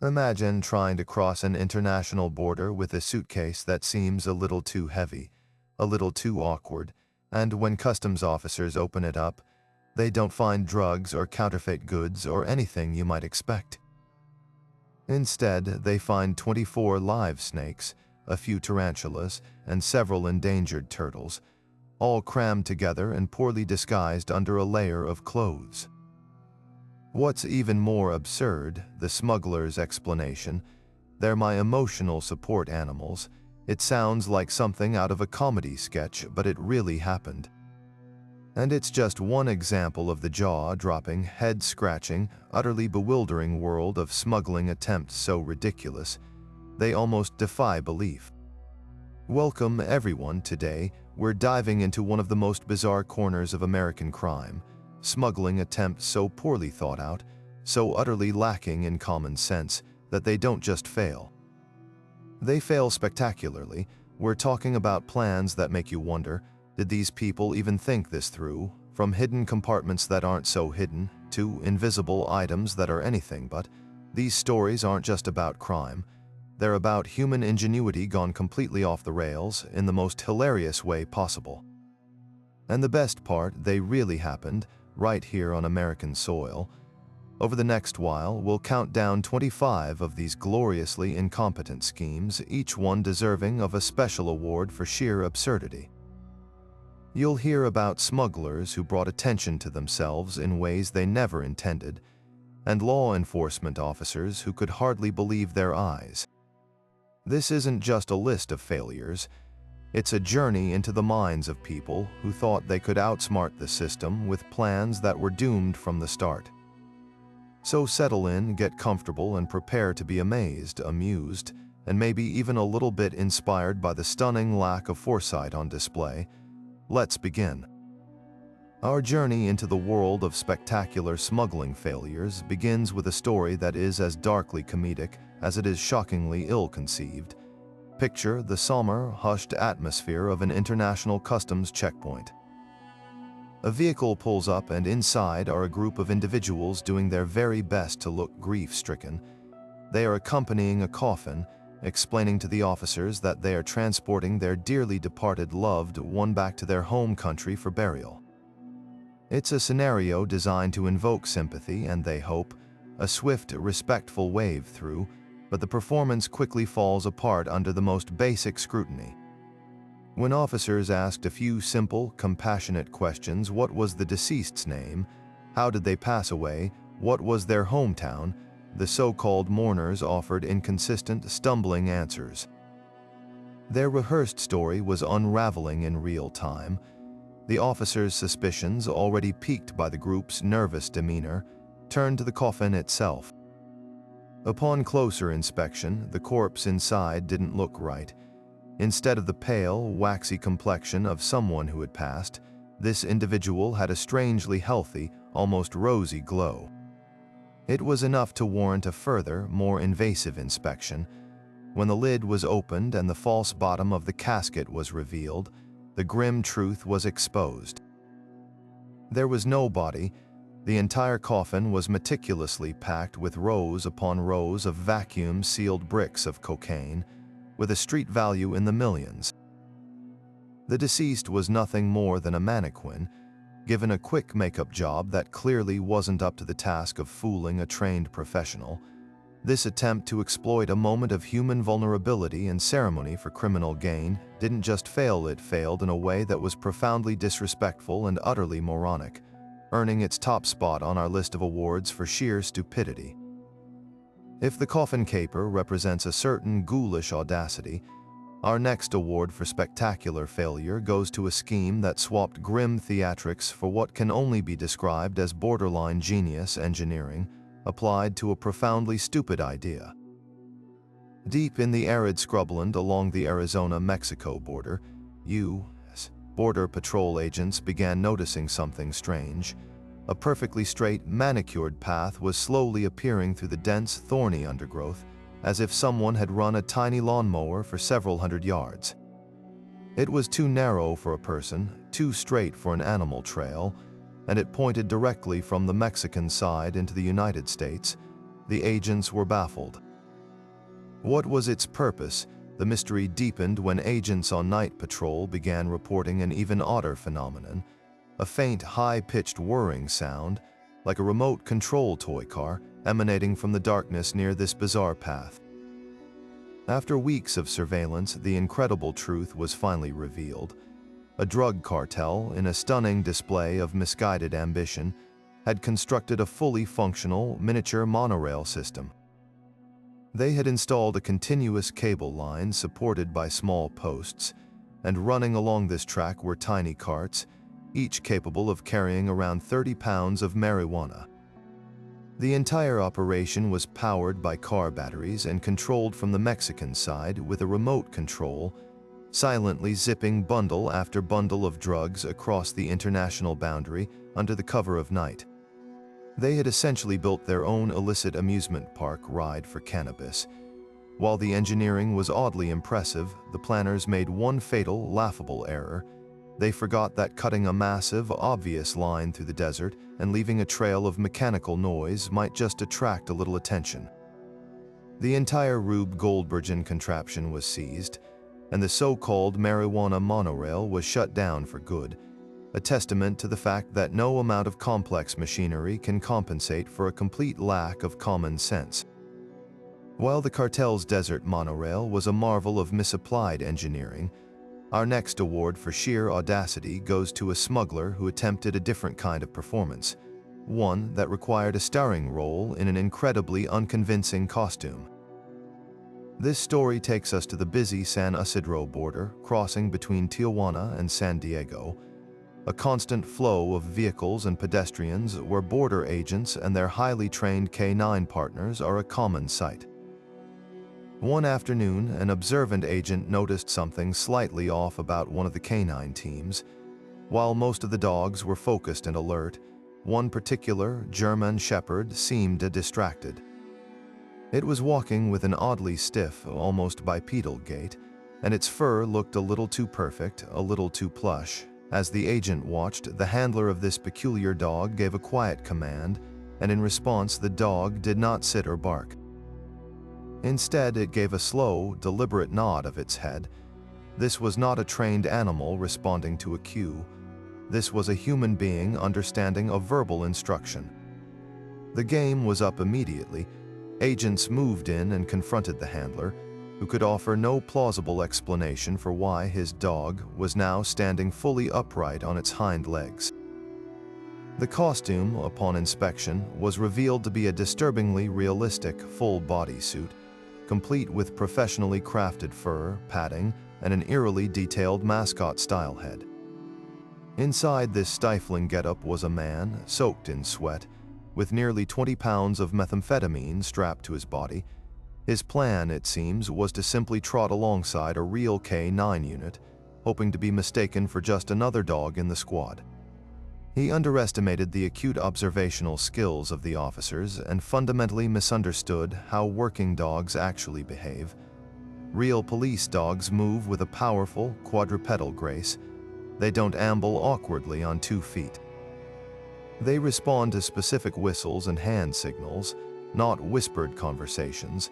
Imagine trying to cross an international border with a suitcase that seems a little too heavy, a little too awkward, and when customs officers open it up, they don't find drugs or counterfeit goods or anything you might expect. Instead, they find 24 live snakes, a few tarantulas, and several endangered turtles, all crammed together and poorly disguised under a layer of clothes. What's even more absurd, the smugglers' explanation, "They're my emotional support animals." It sounds like something out of a comedy sketch, but it really happened. And it's just one example of the jaw-dropping, head-scratching, utterly bewildering world of smuggling attempts so ridiculous, they almost defy belief. Welcome everyone. Today, we're diving into one of the most bizarre corners of American crime, smuggling attempts so poorly thought out, so utterly lacking in common sense that they don't just fail. They fail spectacularly. We're talking about plans that make you wonder, did these people even think this through? From hidden compartments that aren't so hidden, to invisible items that are anything but. These stories aren't just about crime. They're about human ingenuity gone completely off the rails in the most hilarious way possible. And the best part, they really happened, right here on American soil. Over the next while, we'll count down 25 of these gloriously incompetent schemes, each one deserving of a special award for sheer absurdity. You'll hear about smugglers who brought attention to themselves in ways they never intended, and law enforcement officers who could hardly believe their eyes. This isn't just a list of failures. It's a journey into the minds of people who thought they could outsmart the system with plans that were doomed from the start. So settle in, get comfortable, and prepare to be amazed, amused, and maybe even a little bit inspired by the stunning lack of foresight on display. Let's begin. Our journey into the world of spectacular smuggling failures begins with a story that is as darkly comedic as it is shockingly ill-conceived. Picture the somber, hushed atmosphere of an international customs checkpoint. A vehicle pulls up, and inside are a group of individuals doing their very best to look grief-stricken. They are accompanying a coffin, explaining to the officers that they are transporting their dearly departed loved one back to their home country for burial. It's a scenario designed to invoke sympathy and, they hope, a swift, respectful wave through, but the performance quickly falls apart under the most basic scrutiny. When officers asked a few simple, compassionate questions: what was the deceased's name? How did they pass away? What was their hometown? The so-called mourners offered inconsistent, stumbling answers. Their rehearsed story was unraveling in real time. The officers' suspicions, already piqued by the group's nervous demeanor, turned to the coffin itself. Upon closer inspection, the corpse inside didn't look right. Instead of the pale, waxy complexion of someone who had passed, this individual had a strangely healthy, almost rosy glow. It was enough to warrant a further, more invasive inspection. When the lid was opened and the false bottom of the casket was revealed, the grim truth was exposed. There was no body. The entire coffin was meticulously packed with rows upon rows of vacuum-sealed bricks of cocaine, with a street value in the millions. The deceased was nothing more than a mannequin, given a quick makeup job that clearly wasn't up to the task of fooling a trained professional. This attempt to exploit a moment of human vulnerability and ceremony for criminal gain didn't just fail, it failed in a way that was profoundly disrespectful and utterly moronic, earning its top spot on our list of awards for sheer stupidity. If the coffin caper represents a certain ghoulish audacity, our next award for spectacular failure goes to a scheme that swapped grim theatrics for what can only be described as borderline genius engineering, applied to a profoundly stupid idea. Deep in the arid scrubland along the Arizona-Mexico border, U.S. Border Patrol agents began noticing something strange. A perfectly straight, manicured path was slowly appearing through the dense, thorny undergrowth, as if someone had run a tiny lawnmower for several hundred yards. It was too narrow for a person, too straight for an animal trail, and it pointed directly from the Mexican side into the United States. The agents were baffled. What was its purpose? The mystery deepened when agents on night patrol began reporting an even odder phenomenon, a faint, high-pitched whirring sound, like a remote control toy car, emanating from the darkness near this bizarre path. After weeks of surveillance, the incredible truth was finally revealed. A drug cartel, in a stunning display of misguided ambition, had constructed a fully functional miniature monorail system. They had installed a continuous cable line supported by small posts, and running along this track were tiny carts, each capable of carrying around 30 pounds of marijuana. The entire operation was powered by car batteries and controlled from the Mexican side with a remote control, silently zipping bundle after bundle of drugs across the international boundary under the cover of night. They had essentially built their own illicit amusement park ride for cannabis. While the engineering was oddly impressive, the planners made one fatal, laughable error. They forgot that cutting a massive, obvious line through the desert and leaving a trail of mechanical noise might just attract a little attention. The entire Rube Goldbergen contraption was seized, and the so-called marijuana monorail was shut down for good, a testament to the fact that no amount of complex machinery can compensate for a complete lack of common sense. While the cartel's desert monorail was a marvel of misapplied engineering, our next award for sheer audacity goes to a smuggler who attempted a different kind of performance, one that required a starring role in an incredibly unconvincing costume. This story takes us to the busy San Isidro border, crossing between Tijuana and San Diego, a constant flow of vehicles and pedestrians where border agents and their highly trained K-9 partners are a common sight. One afternoon, an observant agent noticed something slightly off about one of the K-9 teams. While most of the dogs were focused and alert, one particular German shepherd seemed distracted. It was walking with an oddly stiff, almost bipedal gait, and its fur looked a little too perfect, a little too plush. As the agent watched, the handler of this peculiar dog gave a quiet command, and in response the dog did not sit or bark. Instead, it gave a slow, deliberate nod of its head. This was not a trained animal responding to a cue. This was a human being understanding a verbal instruction. The game was up immediately. Agents moved in and confronted the handler, who could offer no plausible explanation for why his dog was now standing fully upright on its hind legs. The costume, upon inspection, was revealed to be a disturbingly realistic full bodysuit, complete with professionally crafted fur, padding, and an eerily detailed mascot-style head. Inside this stifling getup was a man, soaked in sweat, with nearly 20 pounds of methamphetamine strapped to his body. His plan, it seems, was to simply trot alongside a real K-9 unit, hoping to be mistaken for just another dog in the squad. He underestimated the acute observational skills of the officers and fundamentally misunderstood how working dogs actually behave. Real police dogs move with a powerful, quadrupedal grace. They don't amble awkwardly on 2 feet. They respond to specific whistles and hand signals, not whispered conversations.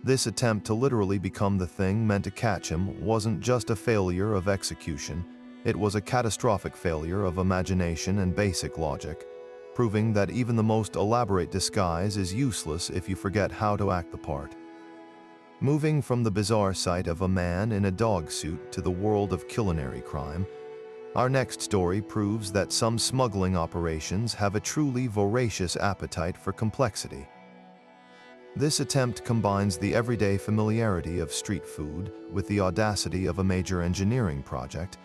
This attempt to literally become the thing meant to catch him wasn't just a failure of execution, it was a catastrophic failure of imagination and basic logic, proving that even the most elaborate disguise is useless if you forget how to act the part. Moving from the bizarre sight of a man in a dog suit to the world of culinary crime, our next story proves that some smuggling operations have a truly voracious appetite for complexity. This attempt combines the everyday familiarity of street food with the audacity of a major engineering project,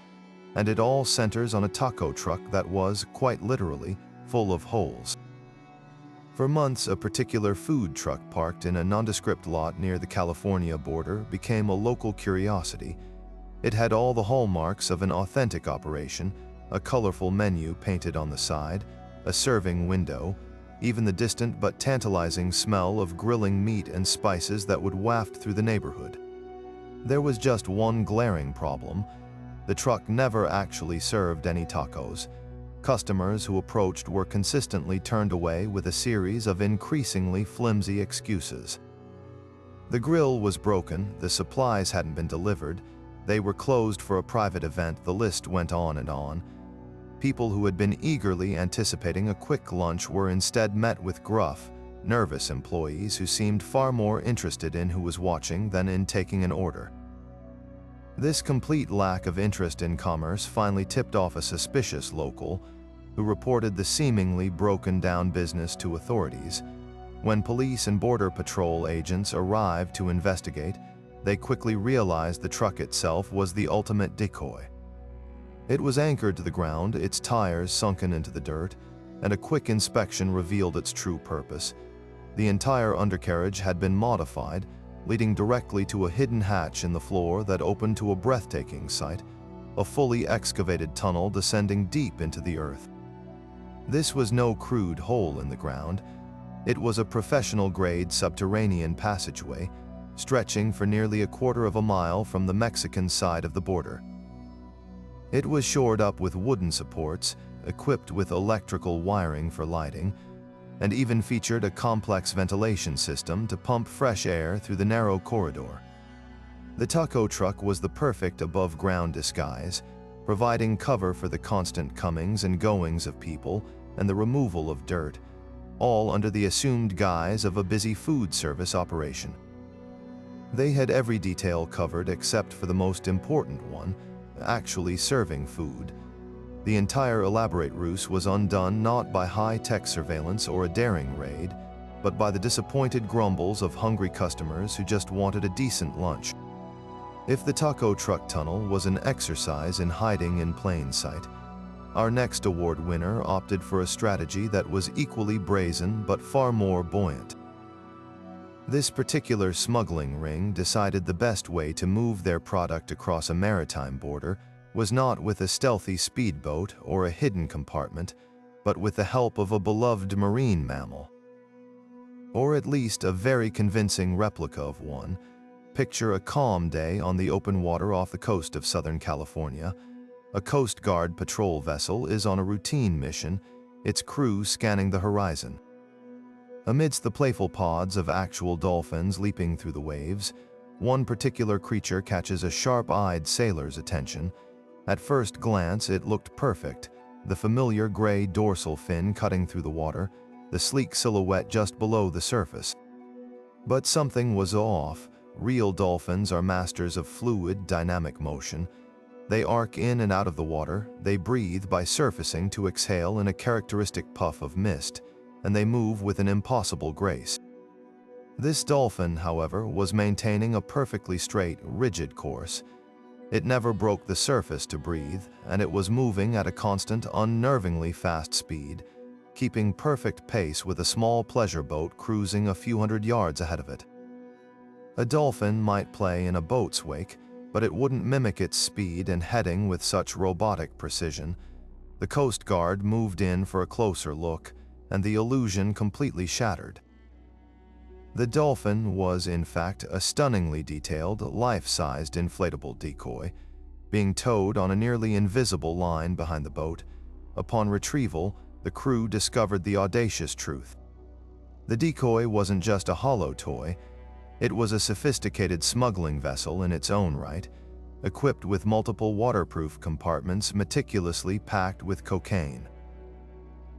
and it all centers on a taco truck that was, quite literally, full of holes. For months, a particular food truck parked in a nondescript lot near the California border became a local curiosity. It had all the hallmarks of an authentic operation, a colorful menu painted on the side, a serving window, even the distant but tantalizing smell of grilling meat and spices that would waft through the neighborhood. There was just one glaring problem. The truck never actually served any tacos. Customers who approached were consistently turned away with a series of increasingly flimsy excuses. The grill was broken, the supplies hadn't been delivered, they were closed for a private event, the list went on and on. People who had been eagerly anticipating a quick lunch were instead met with gruff, nervous employees who seemed far more interested in who was watching than in taking an order. This complete lack of interest in commerce finally tipped off a suspicious local, who reported the seemingly broken-down business to authorities. When police and border patrol agents arrived to investigate, they quickly realized the truck itself was the ultimate decoy. It was anchored to the ground, its tires sunken into the dirt, and a quick inspection revealed its true purpose. The entire undercarriage had been modified, leading directly to a hidden hatch in the floor that opened to a breathtaking sight, a fully excavated tunnel descending deep into the earth. This was no crude hole in the ground. It was a professional-grade subterranean passageway, stretching for nearly a quarter of a mile from the Mexican side of the border. It was shored up with wooden supports, equipped with electrical wiring for lighting, and even featured a complex ventilation system to pump fresh air through the narrow corridor. The taco truck was the perfect above-ground disguise, providing cover for the constant comings and goings of people and the removal of dirt, all under the assumed guise of a busy food service operation. They had every detail covered except for the most important one, actually serving food. The entire elaborate ruse was undone not by high-tech surveillance or a daring raid, but by the disappointed grumbles of hungry customers who just wanted a decent lunch. If the taco truck tunnel was an exercise in hiding in plain sight, our next award winner opted for a strategy that was equally brazen but far more buoyant. This particular smuggling ring decided the best way to move their product across a maritime border was not with a stealthy speedboat or a hidden compartment, but with the help of a beloved marine mammal. Or at least a very convincing replica of one. Picture a calm day on the open water off the coast of Southern California. A Coast Guard patrol vessel is on a routine mission, its crew scanning the horizon. Amidst the playful pods of actual dolphins leaping through the waves, one particular creature catches a sharp-eyed sailor's attention. At first glance, it looked perfect, the familiar gray dorsal fin cutting through the water, the sleek silhouette just below the surface. But something was off. Real dolphins are masters of fluid, dynamic motion. They arc in and out of the water, they breathe by surfacing to exhale in a characteristic puff of mist, and they move with an impossible grace. This dolphin, however, was maintaining a perfectly straight, rigid course. It never broke the surface to breathe, and it was moving at a constant, unnervingly fast speed, keeping perfect pace with a small pleasure boat cruising a few hundred yards ahead of it. A dolphin might play in a boat's wake, but it wouldn't mimic its speed and heading with such robotic precision. The Coast Guard moved in for a closer look, and the illusion completely shattered. The dolphin was, in fact, a stunningly detailed, life-sized inflatable decoy, being towed on a nearly invisible line behind the boat. Upon retrieval, the crew discovered the audacious truth. The decoy wasn't just a hollow toy, it was a sophisticated smuggling vessel in its own right, equipped with multiple waterproof compartments meticulously packed with cocaine.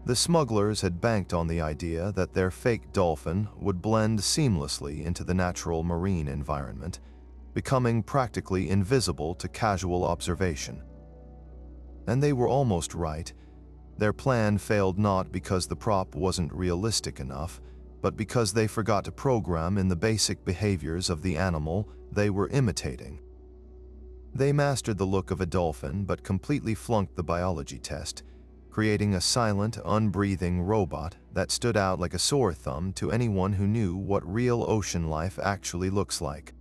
The smugglers had banked on the idea that their fake dolphin would blend seamlessly into the natural marine environment, becoming practically invisible to casual observation. And they were almost right. Their plan failed not because the prop wasn't realistic enough, but because they forgot to program in the basic behaviors of the animal they were imitating. They mastered the look of a dolphin but completely flunked the biology test, creating a silent, unbreathing robot that stood out like a sore thumb to anyone who knew what real ocean life actually looks like.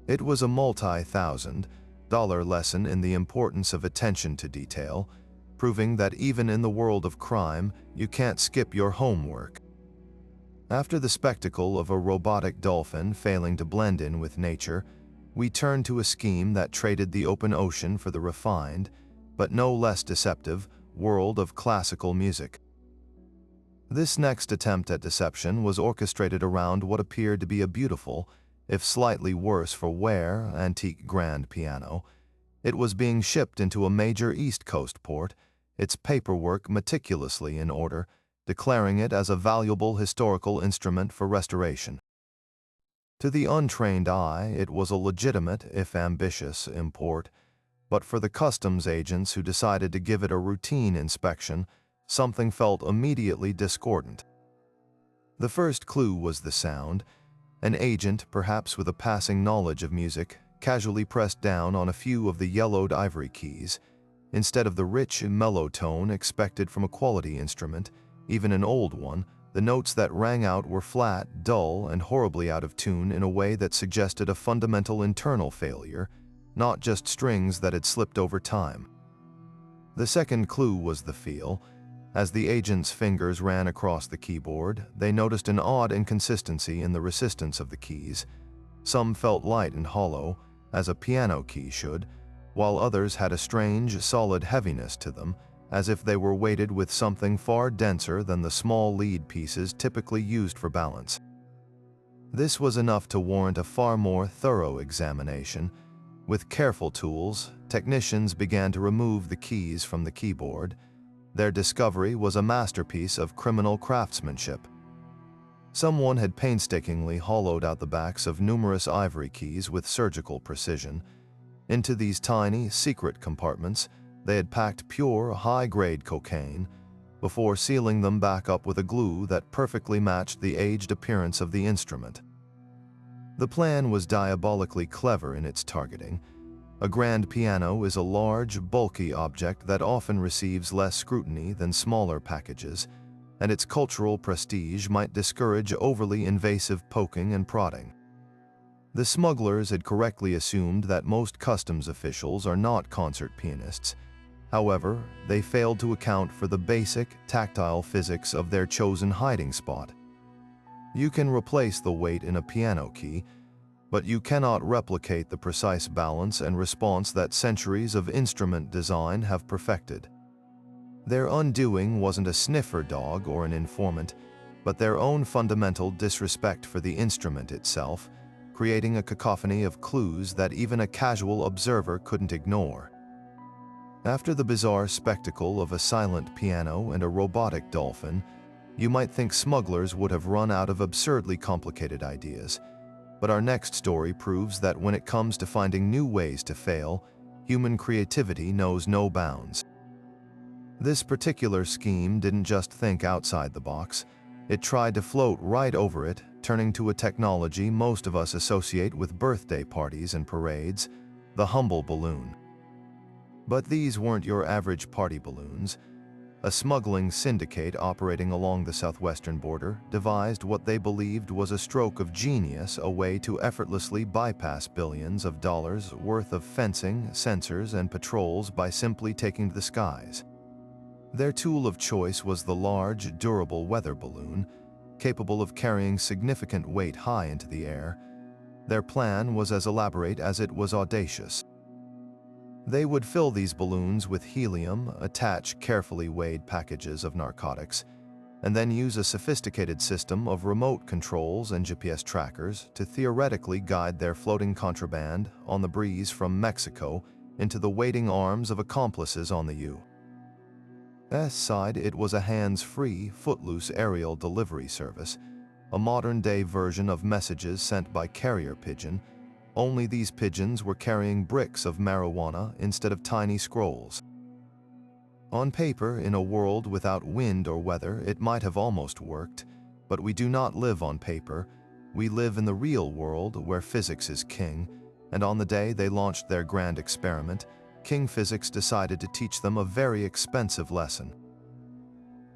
It was a multi-$1,000 lesson in the importance of attention to detail, proving that even in the world of crime, you can't skip your homework. After the spectacle of a robotic dolphin failing to blend in with nature, we turned to a scheme that traded the open ocean for the refined, but no less deceptive, world of classical music. This next attempt at deception was orchestrated around what appeared to be a beautiful, if slightly worse for wear, antique grand piano. It was being shipped into a major East Coast port, its paperwork meticulously in order, declaring it as a valuable historical instrument for restoration. To the untrained eye, it was a legitimate, if ambitious, import, but for the customs agents who decided to give it a routine inspection, something felt immediately discordant. The first clue was the sound. An agent, perhaps with a passing knowledge of music, casually pressed down on a few of the yellowed ivory keys. Instead of the rich, mellow tone expected from a quality instrument, even an old one, the notes that rang out were flat, dull, and horribly out of tune in a way that suggested a fundamental internal failure, not just strings that had slipped over time. The second clue was the feel. As the agent's fingers ran across the keyboard, they noticed an odd inconsistency in the resistance of the keys. Some felt light and hollow, as a piano key should, while others had a strange, solid heaviness to them, as if they were weighted with something far denser than the small lead pieces typically used for balance. This was enough to warrant a far more thorough examination. With careful tools, technicians began to remove the keys from the keyboard. Their discovery was a masterpiece of criminal craftsmanship. Someone had painstakingly hollowed out the backs of numerous ivory keys with surgical precision. Into these tiny, secret compartments, they had packed pure, high-grade cocaine, before sealing them back up with a glue that perfectly matched the aged appearance of the instrument. The plan was diabolically clever in its targeting. A grand piano is a large, bulky object that often receives less scrutiny than smaller packages, and its cultural prestige might discourage overly invasive poking and prodding. The smugglers had correctly assumed that most customs officials are not concert pianists. However, they failed to account for the basic, tactile physics of their chosen hiding spot. You can replace the weight in a piano key, but you cannot replicate the precise balance and response that centuries of instrument design have perfected. Their undoing wasn't a sniffer dog or an informant, but their own fundamental disrespect for the instrument itself, creating a cacophony of clues that even a casual observer couldn't ignore. After the bizarre spectacle of a silent piano and a robotic dolphin, you might think smugglers would have run out of absurdly complicated ideas. But our next story proves that when it comes to finding new ways to fail, human creativity knows no bounds. This particular scheme didn't just think outside the box, it tried to float right over it, turning to a technology most of us associate with birthday parties and parades, the humble balloon. But these weren't your average party balloons. A smuggling syndicate operating along the southwestern border devised what they believed was a stroke of genius, a way to effortlessly bypass billions of dollars worth of fencing, sensors, and patrols by simply taking to the skies. Their tool of choice was the large, durable weather balloon, capable of carrying significant weight high into the air. Their plan was as elaborate as it was audacious. They would fill these balloons with helium, attach carefully weighed packages of narcotics, and then use a sophisticated system of remote controls and GPS trackers to theoretically guide their floating contraband on the breeze from Mexico into the waiting arms of accomplices on the U.S. side. It was a hands-free, footloose aerial delivery service, a modern-day version of messages sent by carrier pigeon. Only these pigeons were carrying bricks of marijuana instead of tiny scrolls. On paper, in a world without wind or weather, it might have almost worked, but we do not live on paper. We live in the real world where physics is king, and on the day they launched their grand experiment, King Physics decided to teach them a very expensive lesson.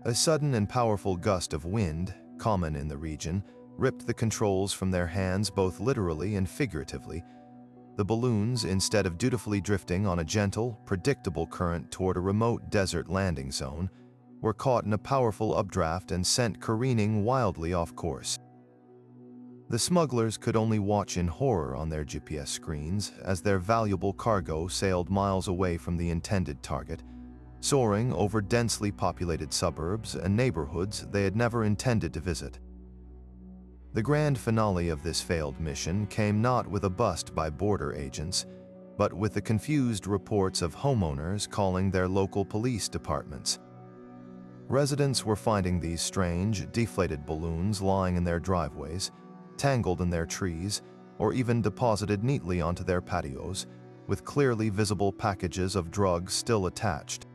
A sudden and powerful gust of wind, common in the region, ripped the controls from their hands both literally and figuratively. The balloons, instead of dutifully drifting on a gentle, predictable current toward a remote desert landing zone, were caught in a powerful updraft and sent careening wildly off course. The smugglers could only watch in horror on their GPS screens as their valuable cargo sailed miles away from the intended target, soaring over densely populated suburbs and neighborhoods they had never intended to visit. The grand finale of this failed mission came not with a bust by border agents, but with the confused reports of homeowners calling their local police departments. Residents were finding these strange, deflated balloons lying in their driveways, tangled in their trees, or even deposited neatly onto their patios, with clearly visible packages of drugs still attached.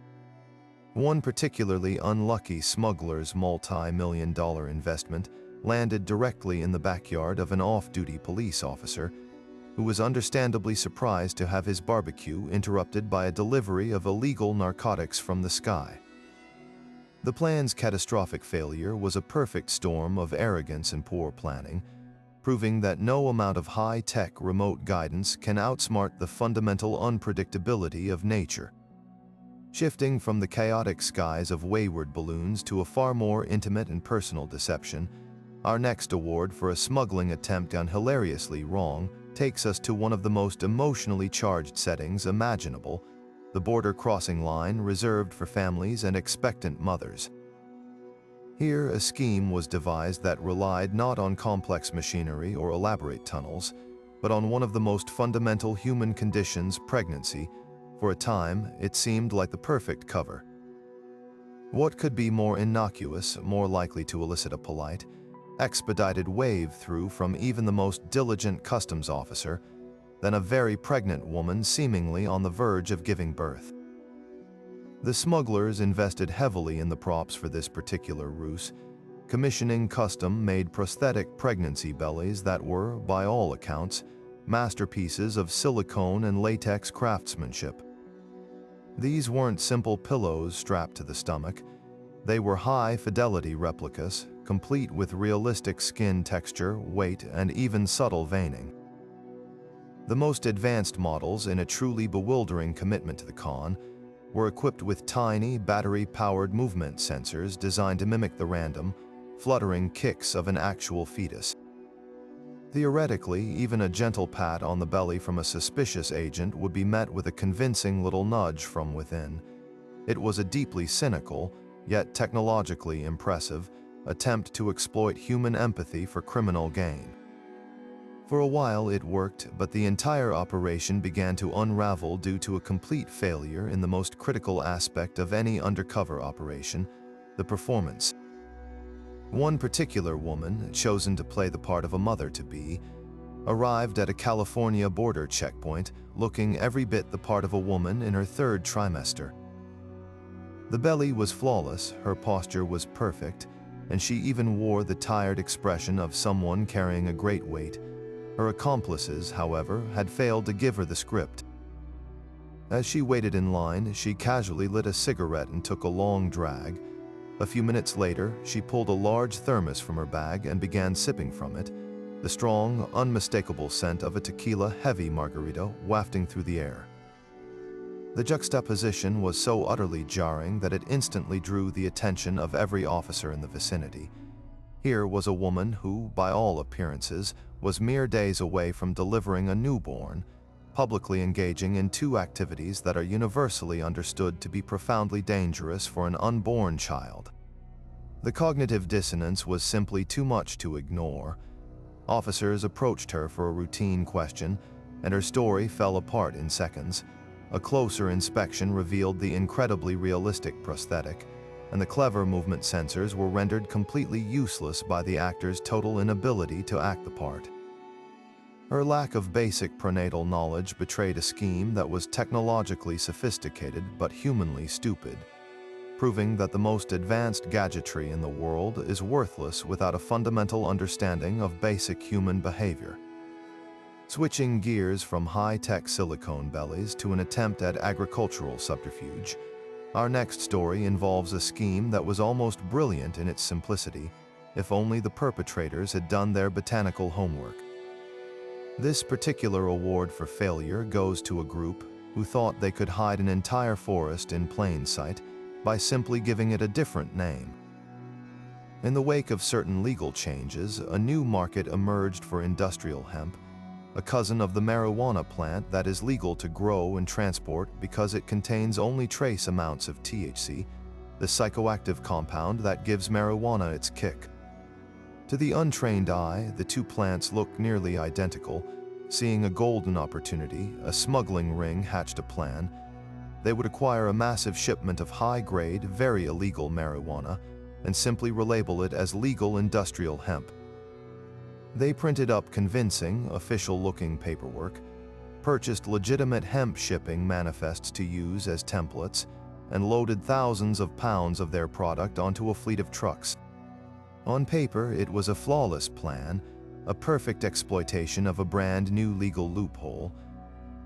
One particularly unlucky smuggler's multi-million-dollar investment landed directly in the backyard of an off-duty police officer, who was understandably surprised to have his barbecue interrupted by a delivery of illegal narcotics from the sky. The plan's catastrophic failure was a perfect storm of arrogance and poor planning, proving that no amount of high-tech remote guidance can outsmart the fundamental unpredictability of nature. Shifting from the chaotic skies of wayward balloons to a far more intimate and personal deception, our next award for a smuggling attempt gone hilariously wrong takes us to one of the most emotionally charged settings imaginable, the border crossing line reserved for families and expectant mothers. Here, a scheme was devised that relied not on complex machinery or elaborate tunnels, but on one of the most fundamental human conditions, pregnancy. For a time, it seemed like the perfect cover. What could be more innocuous, more likely to elicit a polite, expedited wave-through from even the most diligent customs officer than a very pregnant woman seemingly on the verge of giving birth? The smugglers invested heavily in the props for this particular ruse, commissioning custom-made prosthetic pregnancy bellies that were, by all accounts, masterpieces of silicone and latex craftsmanship. These weren't simple pillows strapped to the stomach. They were high-fidelity replicas, complete with realistic skin texture, weight, and even subtle veining. The most advanced models, in a truly bewildering commitment to the con, were equipped with tiny, battery-powered movement sensors designed to mimic the random, fluttering kicks of an actual fetus. Theoretically, even a gentle pat on the belly from a suspicious agent would be met with a convincing little nudge from within. It was a deeply cynical, yet technologically impressive, attempt to exploit human empathy for criminal gain. For a while it worked, but the entire operation began to unravel due to a complete failure in the most critical aspect of any undercover operation, the performance. One particular woman, chosen to play the part of a mother-to-be, arrived at a California border checkpoint looking every bit the part of a woman in her third trimester. The belly was flawless, her posture was perfect, and she even wore the tired expression of someone carrying a great weight. Her accomplices, however, had failed to give her the script. As she waited in line, she casually lit a cigarette and took a long drag. A few minutes later, she pulled a large thermos from her bag and began sipping from it, the strong, unmistakable scent of a tequila-heavy margarita wafting through the air. The juxtaposition was so utterly jarring that it instantly drew the attention of every officer in the vicinity. Here was a woman who, by all appearances, was mere days away from delivering a newborn, publicly engaging in two activities that are universally understood to be profoundly dangerous for an unborn child. The cognitive dissonance was simply too much to ignore. Officers approached her for a routine question, and her story fell apart in seconds. A closer inspection revealed the incredibly realistic prosthetic, and the clever movement sensors were rendered completely useless by the actor's total inability to act the part. Her lack of basic prenatal knowledge betrayed a scheme that was technologically sophisticated but humanly stupid, proving that the most advanced gadgetry in the world is worthless without a fundamental understanding of basic human behavior. Switching gears from high-tech silicone bellies to an attempt at agricultural subterfuge, our next story involves a scheme that was almost brilliant in its simplicity, if only the perpetrators had done their botanical homework. This particular award for failure goes to a group who thought they could hide an entire forest in plain sight by simply giving it a different name. In the wake of certain legal changes, a new market emerged for industrial hemp, a cousin of the marijuana plant that is legal to grow and transport because it contains only trace amounts of THC, the psychoactive compound that gives marijuana its kick. To the untrained eye, the two plants look nearly identical. Seeing a golden opportunity, a smuggling ring hatched a plan. They would acquire a massive shipment of high-grade, very illegal marijuana and simply relabel it as legal industrial hemp. They printed up convincing, official-looking paperwork, purchased legitimate hemp shipping manifests to use as templates, and loaded thousands of pounds of their product onto a fleet of trucks. On paper, it was a flawless plan, a perfect exploitation of a brand new legal loophole.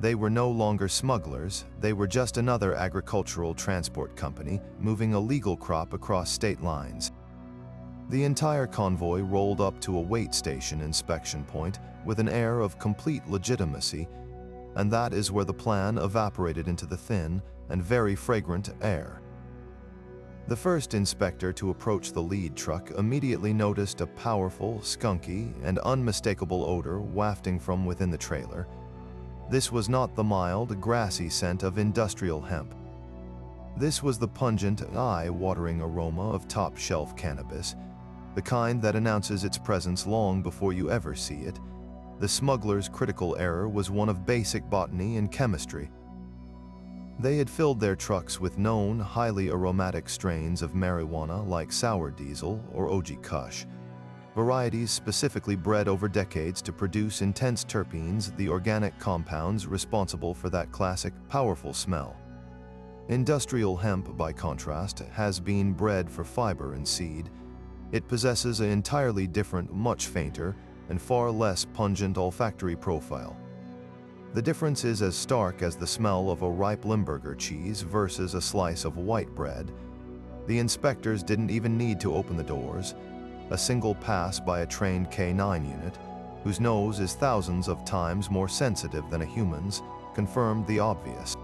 They were no longer smugglers, they were just another agricultural transport company moving a legal crop across state lines. The entire convoy rolled up to a weight station inspection point with an air of complete legitimacy, and that is where the plan evaporated into the thin and very fragrant air. The first inspector to approach the lead truck immediately noticed a powerful, skunky, and unmistakable odor wafting from within the trailer. This was not the mild, grassy scent of industrial hemp. This was the pungent, eye-watering aroma of top-shelf cannabis, the kind that announces its presence long before you ever see it. The smuggler's critical error was one of basic botany and chemistry. They had filled their trucks with known, highly aromatic strains of marijuana like sour diesel or OG Kush, varieties specifically bred over decades to produce intense terpenes, the organic compounds responsible for that classic, powerful smell. Industrial hemp, by contrast, has been bred for fiber and seed. It possesses an entirely different, much fainter, and far less pungent olfactory profile. The difference is as stark as the smell of a ripe Limburger cheese versus a slice of white bread. The inspectors didn't even need to open the doors. A single pass by a trained K9 unit, whose nose is thousands of times more sensitive than a human's, confirmed the obvious.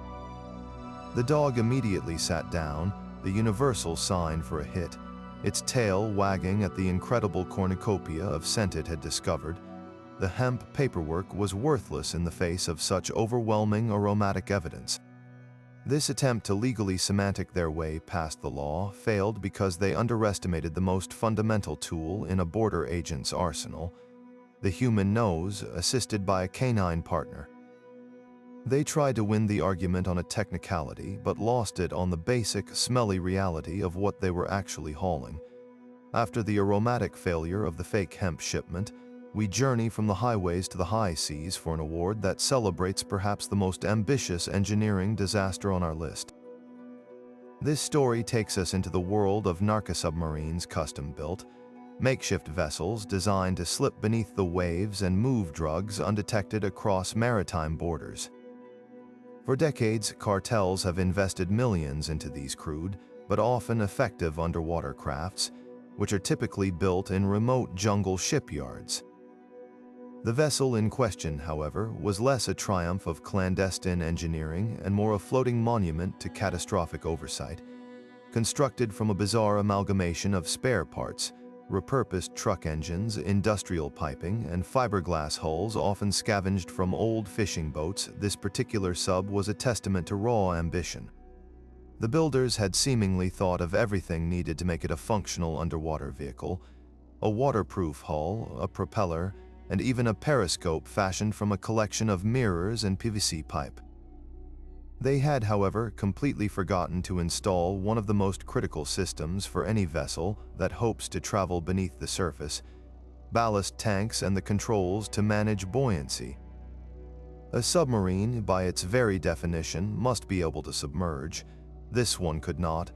The dog immediately sat down, the universal sign for a hit, its tail wagging at the incredible cornucopia of scent it had discovered. The hemp paperwork was worthless in the face of such overwhelming aromatic evidence. This attempt to legally semantic their way past the law failed because they underestimated the most fundamental tool in a border agent's arsenal, the human nose, assisted by a canine partner. They tried to win the argument on a technicality, but lost it on the basic, smelly reality of what they were actually hauling. After the aromatic failure of the fake hemp shipment, we journey from the highways to the high seas for an award that celebrates perhaps the most ambitious engineering disaster on our list. This story takes us into the world of narco-submarines custom-built, makeshift vessels designed to slip beneath the waves and move drugs undetected across maritime borders. For decades, cartels have invested millions into these crude, but often effective underwater crafts, which are typically built in remote jungle shipyards. The vessel in question, however, was less a triumph of clandestine engineering and more a floating monument to catastrophic oversight. Constructed from a bizarre amalgamation of spare parts, repurposed truck engines, industrial piping, and fiberglass hulls often scavenged from old fishing boats, this particular sub was a testament to raw ambition. The builders had seemingly thought of everything needed to make it a functional underwater vehicle: a waterproof hull, a propeller, and even a periscope fashioned from a collection of mirrors and PVC pipe. They had, however, completely forgotten to install one of the most critical systems for any vessel that hopes to travel beneath the surface: ballast tanks and the controls to manage buoyancy. A submarine, by its very definition, must be able to submerge. This one could not.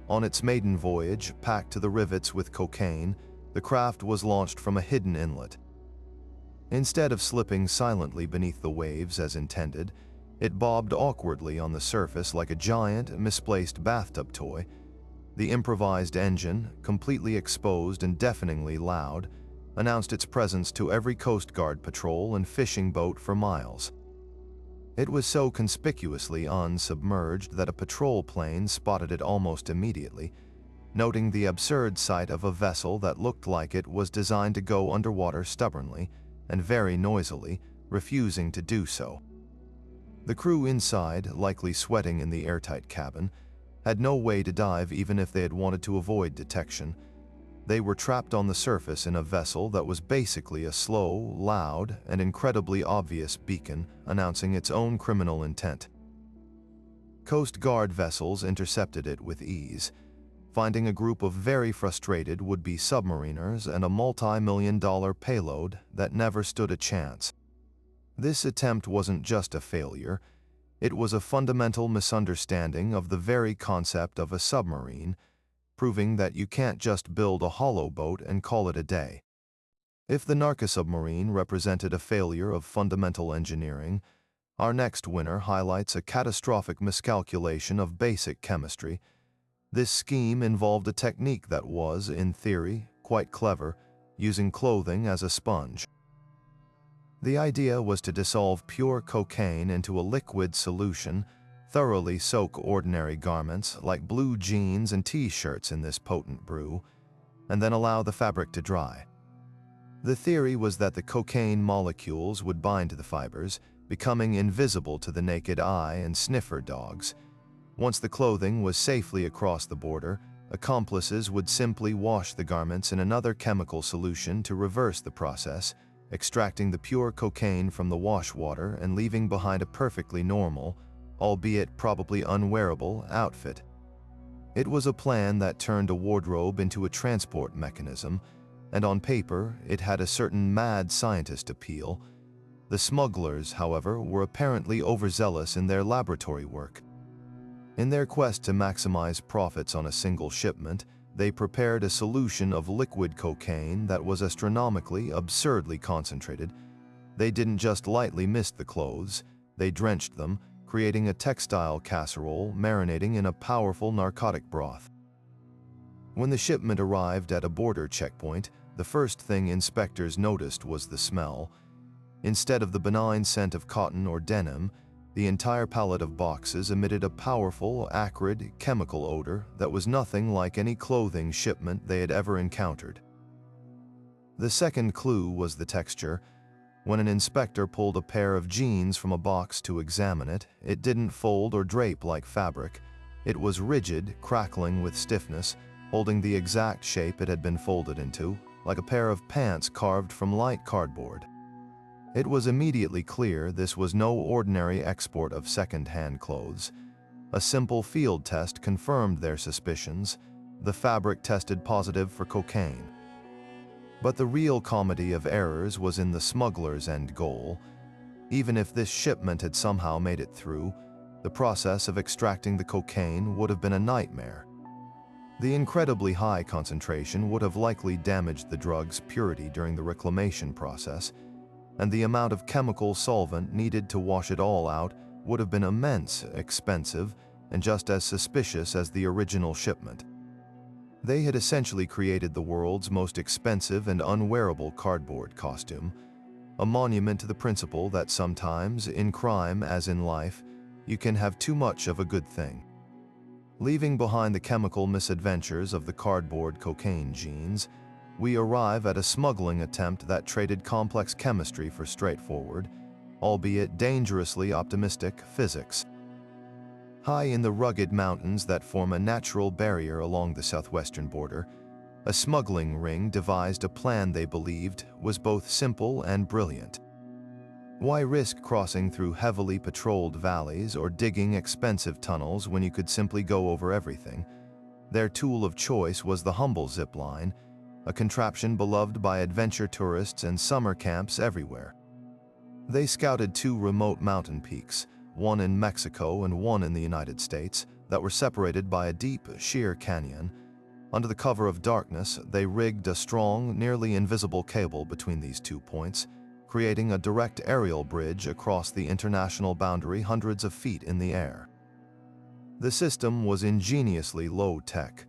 On its maiden voyage, packed to the rivets with cocaine, the craft was launched from a hidden inlet. Instead of slipping silently beneath the waves as intended, it bobbed awkwardly on the surface like a giant, misplaced bathtub toy. The improvised engine, completely exposed and deafeningly loud, announced its presence to every Coast Guard patrol and fishing boat for miles. It was so conspicuously unsubmerged that a patrol plane spotted it almost immediately, noting the absurd sight of a vessel that looked like it was designed to go underwater stubbornly and very noisily refusing to do so. The crew inside, likely sweating in the airtight cabin, had no way to dive even if they had wanted to avoid detection. They were trapped on the surface in a vessel that was basically a slow, loud, and incredibly obvious beacon announcing its own criminal intent. Coast Guard vessels intercepted it with ease, finding a group of very frustrated would-be submariners and a multi-million-dollar payload that never stood a chance. This attempt wasn't just a failure, it was a fundamental misunderstanding of the very concept of a submarine, proving that you can't just build a hollow boat and call it a day. If the narco-submarine represented a failure of fundamental engineering, our next winner highlights a catastrophic miscalculation of basic chemistry. This scheme involved a technique that was, in theory, quite clever, using clothing as a sponge. The idea was to dissolve pure cocaine into a liquid solution, thoroughly soak ordinary garments like blue jeans and t-shirts in this potent brew, and then allow the fabric to dry. The theory was that the cocaine molecules would bind to the fibers, becoming invisible to the naked eye and sniffer dogs. Once the clothing was safely across the border, accomplices would simply wash the garments in another chemical solution to reverse the process, extracting the pure cocaine from the wash water and leaving behind a perfectly normal, albeit probably unwearable, outfit. It was a plan that turned a wardrobe into a transport mechanism, and on paper it had a certain mad scientist appeal. The smugglers, however, were apparently overzealous in their laboratory work. In their quest to maximize profits on a single shipment, they prepared a solution of liquid cocaine that was astronomically, absurdly concentrated. They didn't just lightly mist the clothes, they drenched them, creating a textile casserole marinating in a powerful narcotic broth. When the shipment arrived at a border checkpoint, the first thing inspectors noticed was the smell. Instead of the benign scent of cotton or denim, the entire pallet of boxes emitted a powerful, acrid, chemical odor that was nothing like any clothing shipment they had ever encountered. The second clue was the texture. When an inspector pulled a pair of jeans from a box to examine it, it didn't fold or drape like fabric. It was rigid, crackling with stiffness, holding the exact shape it had been folded into, like a pair of pants carved from light cardboard. It was immediately clear this was no ordinary export of second-hand clothes. A simple field test confirmed their suspicions. The fabric tested positive for cocaine. But the real comedy of errors was in the smugglers' end goal. Even if this shipment had somehow made it through, the process of extracting the cocaine would have been a nightmare. The incredibly high concentration would have likely damaged the drug's purity during the reclamation process, and the amount of chemical solvent needed to wash it all out would have been immense, expensive, and just as suspicious as the original shipment. They had essentially created the world's most expensive and unwearable cardboard costume, a monument to the principle that sometimes, in crime as in life, you can have too much of a good thing. Leaving behind the chemical misadventures of the cardboard cocaine jeans, we arrive at a smuggling attempt that traded complex chemistry for straightforward, albeit dangerously optimistic, physics. High in the rugged mountains that form a natural barrier along the southwestern border, a smuggling ring devised a plan they believed was both simple and brilliant. Why risk crossing through heavily patrolled valleys or digging expensive tunnels when you could simply go over everything? Their tool of choice was the humble zip line, a contraption beloved by adventure tourists and summer camps everywhere. They scouted two remote mountain peaks, one in Mexico and one in the United States, that were separated by a deep, sheer canyon. Under the cover of darkness, they rigged a strong, nearly invisible cable between these 2 points, creating a direct aerial bridge across the international boundary hundreds of feet in the air. The system was ingeniously low-tech.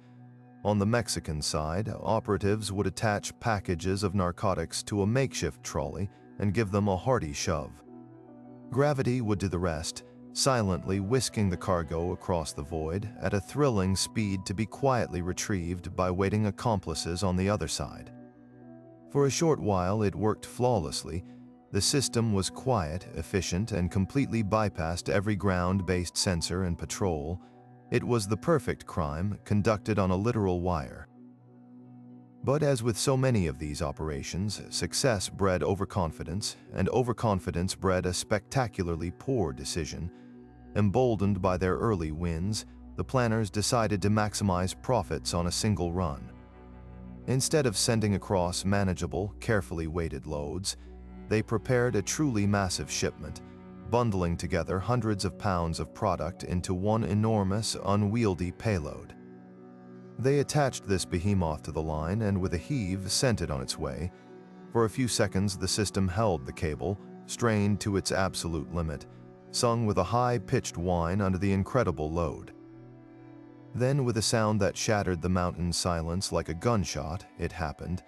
On the Mexican side, operatives would attach packages of narcotics to a makeshift trolley and give them a hearty shove. Gravity would do the rest, silently whisking the cargo across the void at a thrilling speed to be quietly retrieved by waiting accomplices on the other side. For a short while it worked flawlessly. The system was quiet, efficient, and completely bypassed every ground-based sensor and patrol. It was the perfect crime, conducted on a literal wire. But as with so many of these operations, success bred overconfidence, and overconfidence bred a spectacularly poor decision. Emboldened by their early wins, the planners decided to maximize profits on a single run. Instead of sending across manageable, carefully weighted loads, they prepared a truly massive shipment, bundling together hundreds of pounds of product into one enormous, unwieldy payload. They attached this behemoth to the line and with a heave sent it on its way. For a few seconds the system held the cable, strained to its absolute limit, sung with a high-pitched whine under the incredible load. Then, with a sound that shattered the mountain silence like a gunshot, it happened.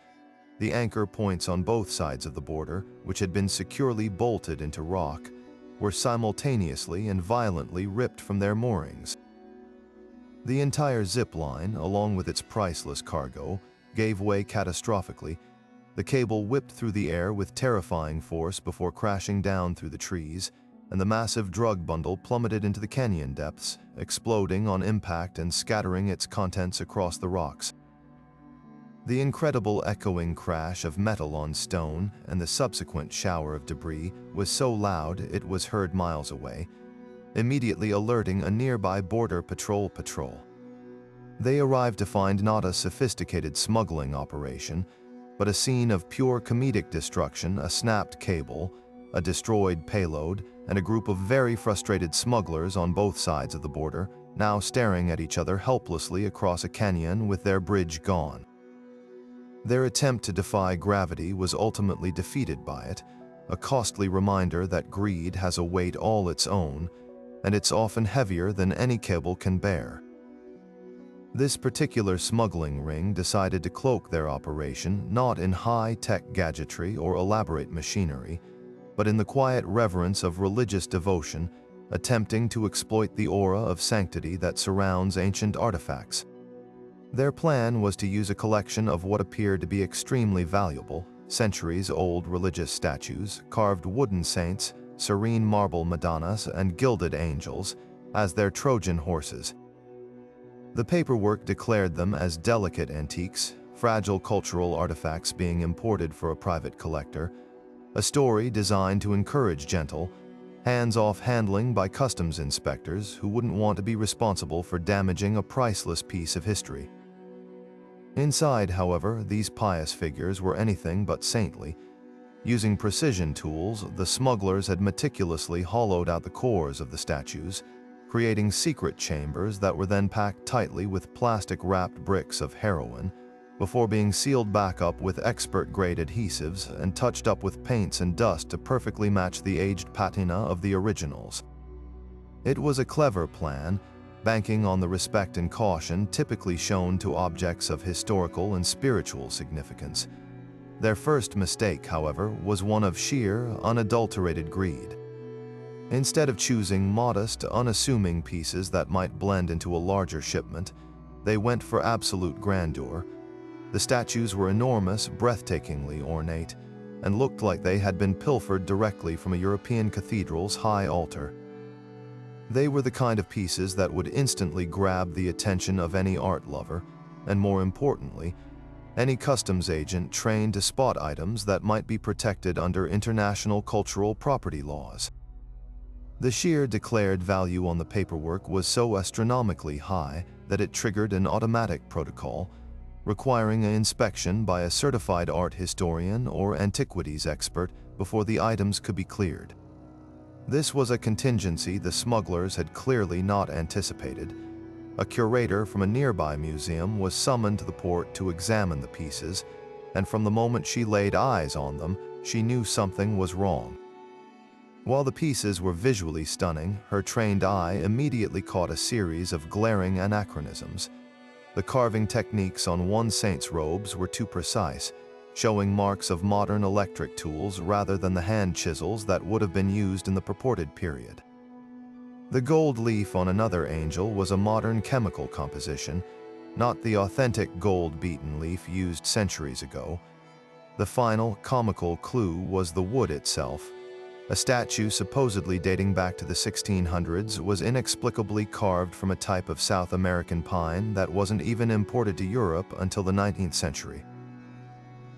The anchor points on both sides of the border, which had been securely bolted into rock, were simultaneously and violently ripped from their moorings. The entire zip line, along with its priceless cargo, gave way catastrophically. The cable whipped through the air with terrifying force before crashing down through the trees, and the massive drug bundle plummeted into the canyon depths, exploding on impact and scattering its contents across the rocks. The incredible echoing crash of metal on stone and the subsequent shower of debris was so loud it was heard miles away, immediately alerting a nearby border patrol. They arrived to find not a sophisticated smuggling operation, but a scene of pure comedic destruction: a snapped cable, a destroyed payload, and a group of very frustrated smugglers on both sides of the border, now staring at each other helplessly across a canyon with their bridge gone. Their attempt to defy gravity was ultimately defeated by it, a costly reminder that greed has a weight all its own, and it's often heavier than any cable can bear. This particular smuggling ring decided to cloak their operation not in high-tech gadgetry or elaborate machinery, but in the quiet reverence of religious devotion, attempting to exploit the aura of sanctity that surrounds ancient artifacts. Their plan was to use a collection of what appeared to be extremely valuable, centuries-old religious statues, carved wooden saints, serene marble Madonnas, and gilded angels as their Trojan horses. The paperwork declared them as delicate antiques, fragile cultural artifacts being imported for a private collector, a story designed to encourage gentle, hands-off handling by customs inspectors who wouldn't want to be responsible for damaging a priceless piece of history. Inside, however, these pious figures were anything but saintly. Using precision tools, the smugglers had meticulously hollowed out the cores of the statues, creating secret chambers that were then packed tightly with plastic-wrapped bricks of heroin, before being sealed back up with expert-grade adhesives and touched up with paints and dust to perfectly match the aged patina of the originals. It was a clever plan, banking on the respect and caution typically shown to objects of historical and spiritual significance. Their first mistake, however, was one of sheer, unadulterated greed. Instead of choosing modest, unassuming pieces that might blend into a larger shipment, they went for absolute grandeur. The statues were enormous, breathtakingly ornate, and looked like they had been pilfered directly from a European cathedral's high altar. They were the kind of pieces that would instantly grab the attention of any art lover, and more importantly, any customs agent trained to spot items that might be protected under international cultural property laws. The sheer declared value on the paperwork was so astronomically high that it triggered an automatic protocol, requiring an inspection by a certified art historian or antiquities expert before the items could be cleared. This was a contingency the smugglers had clearly not anticipated. A curator from a nearby museum was summoned to the port to examine the pieces, and from the moment she laid eyes on them, she knew something was wrong. While the pieces were visually stunning, her trained eye immediately caught a series of glaring anachronisms. The carving techniques on one saint's robes were too precise, showing marks of modern electric tools rather than the hand chisels that would have been used in the purported period. The gold leaf on another angel was a modern chemical composition, not the authentic gold beaten leaf used centuries ago. The final, comical clue was the wood itself. A statue supposedly dating back to the 1600s was inexplicably carved from a type of South American pine that wasn't even imported to Europe until the 19th century.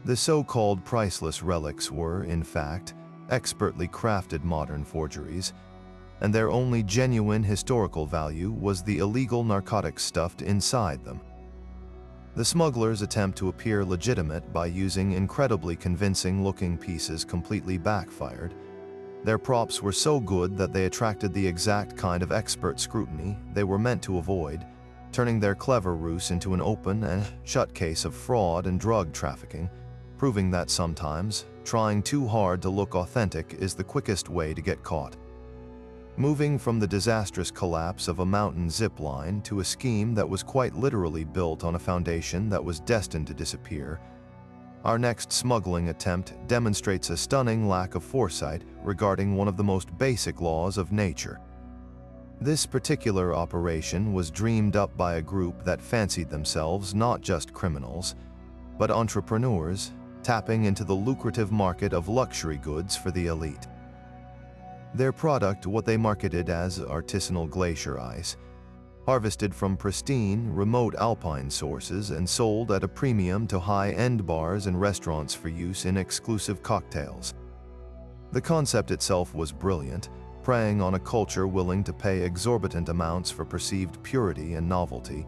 The so-called priceless relics were, in fact, expertly crafted modern forgeries, and their only genuine historical value was the illegal narcotics stuffed inside them. The smugglers' attempt to appear legitimate by using incredibly convincing-looking pieces completely backfired. Their props were so good that they attracted the exact kind of expert scrutiny they were meant to avoid, turning their clever ruse into an open and shut case of fraud and drug trafficking, proving that sometimes trying too hard to look authentic is the quickest way to get caught. Moving from the disastrous collapse of a mountain zip line to a scheme that was quite literally built on a foundation that was destined to disappear, our next smuggling attempt demonstrates a stunning lack of foresight regarding one of the most basic laws of nature. This particular operation was dreamed up by a group that fancied themselves not just criminals, but entrepreneurs, tapping into the lucrative market of luxury goods for the elite. Their product, what they marketed as artisanal glacier ice, harvested from pristine, remote alpine sources and sold at a premium to high-end bars and restaurants for use in exclusive cocktails. The concept itself was brilliant, preying on a culture willing to pay exorbitant amounts for perceived purity and novelty.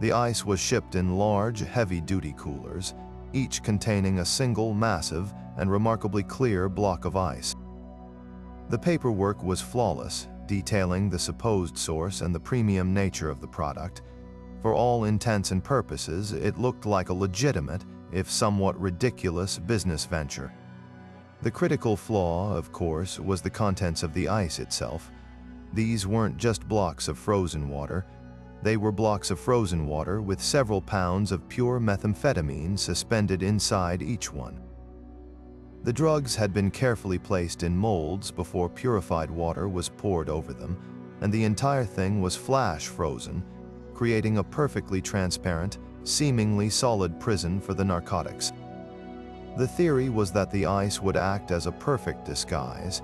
The ice was shipped in large, heavy-duty coolers, each containing a single massive and remarkably clear block of ice. The paperwork was flawless, detailing the supposed source and the premium nature of the product. For all intents and purposes, it looked like a legitimate, if somewhat ridiculous, business venture. The critical flaw, of course, was the contents of the ice itself. These weren't just blocks of frozen water. They were blocks of frozen water with several pounds of pure methamphetamine suspended inside each one. The drugs had been carefully placed in molds before purified water was poured over them, and the entire thing was flash frozen, creating a perfectly transparent, seemingly solid prison for the narcotics. The theory was that the ice would act as a perfect disguise,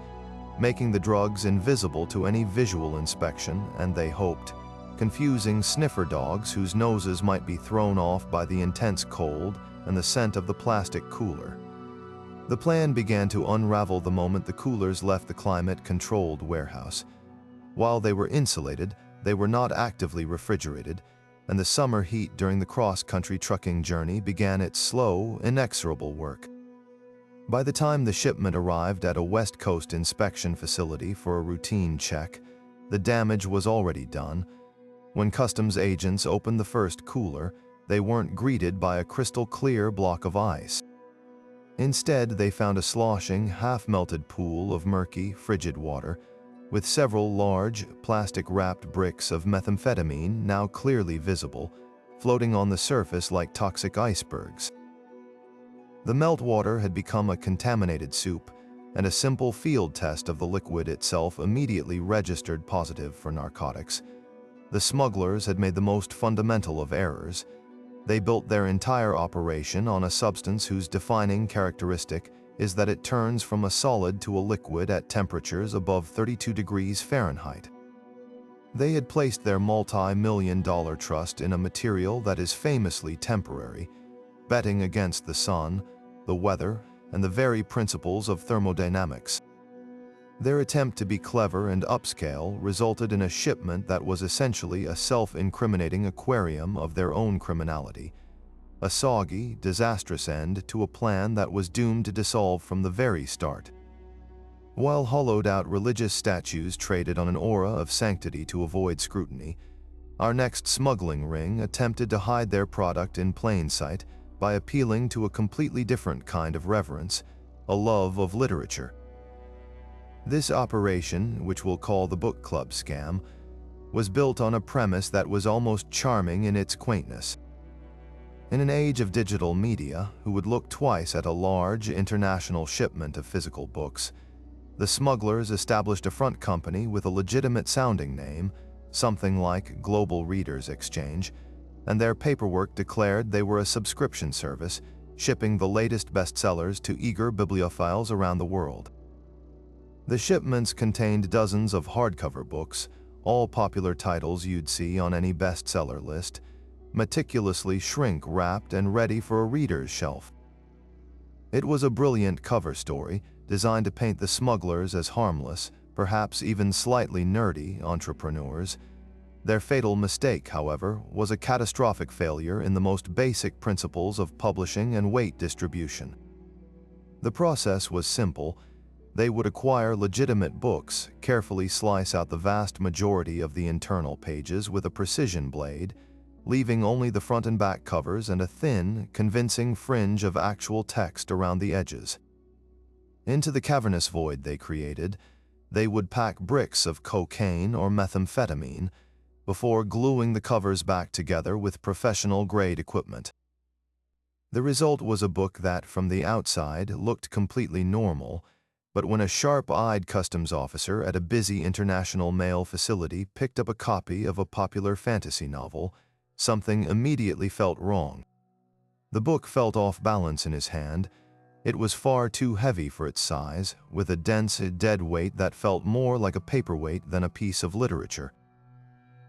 making the drugs invisible to any visual inspection, and they hoped, confusing sniffer dogs whose noses might be thrown off by the intense cold and the scent of the plastic cooler. The plan began to unravel the moment the coolers left the climate-controlled warehouse. While they were insulated, they were not actively refrigerated, and the summer heat during the cross-country trucking journey began its slow, inexorable work. By the time the shipment arrived at a West Coast inspection facility for a routine check, the damage was already done. When customs agents opened the first cooler, they weren't greeted by a crystal-clear block of ice. Instead, they found a sloshing, half-melted pool of murky, frigid water, with several large, plastic-wrapped bricks of methamphetamine now clearly visible, floating on the surface like toxic icebergs. The meltwater had become a contaminated soup, and a simple field test of the liquid itself immediately registered positive for narcotics. The smugglers had made the most fundamental of errors. They built their entire operation on a substance whose defining characteristic is that it turns from a solid to a liquid at temperatures above 32 degrees Fahrenheit. They had placed their multi-million-dollar trust in a material that is famously temporary, betting against the sun, the weather, and the very principles of thermodynamics. Their attempt to be clever and upscale resulted in a shipment that was essentially a self-incriminating aquarium of their own criminality, a soggy, disastrous end to a plan that was doomed to dissolve from the very start. While hollowed-out religious statues traded on an aura of sanctity to avoid scrutiny, our next smuggling ring attempted to hide their product in plain sight by appealing to a completely different kind of reverence, a love of literature. This operation, which we'll call the book club scam, was built on a premise that was almost charming in its quaintness. In an age of digital media, who would look twice at a large, international shipment of physical books, the smugglers established a front company with a legitimate-sounding name, something like Global Readers Exchange, and their paperwork declared they were a subscription service shipping the latest bestsellers to eager bibliophiles around the world. The shipments contained dozens of hardcover books, all popular titles you'd see on any bestseller list, meticulously shrink-wrapped and ready for a reader's shelf. It was a brilliant cover story designed to paint the smugglers as harmless, perhaps even slightly nerdy entrepreneurs. Their fatal mistake, however, was a catastrophic failure in the most basic principles of publishing and weight distribution. The process was simple. They would acquire legitimate books, carefully slice out the vast majority of the internal pages with a precision blade, leaving only the front and back covers and a thin, convincing fringe of actual text around the edges. Into the cavernous void they created, they would pack bricks of cocaine or methamphetamine before gluing the covers back together with professional-grade equipment. The result was a book that, from the outside, looked completely normal, but when a sharp-eyed customs officer at a busy international mail facility picked up a copy of a popular fantasy novel, something immediately felt wrong. The book felt off balance in his hand. It was far too heavy for its size, with a dense, dead weight that felt more like a paperweight than a piece of literature.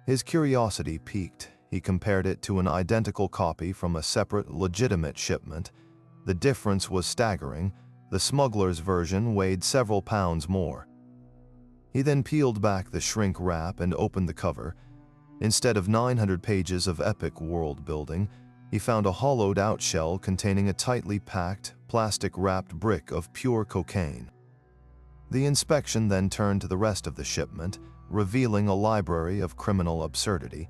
His curiosity piqued. He compared it to an identical copy from a separate, legitimate shipment. The difference was staggering. The smuggler's version weighed several pounds more. He then peeled back the shrink wrap and opened the cover. Instead of 900 pages of epic world-building, he found a hollowed-out shell containing a tightly packed, plastic-wrapped brick of pure cocaine. The inspection then turned to the rest of the shipment, revealing a library of criminal absurdity.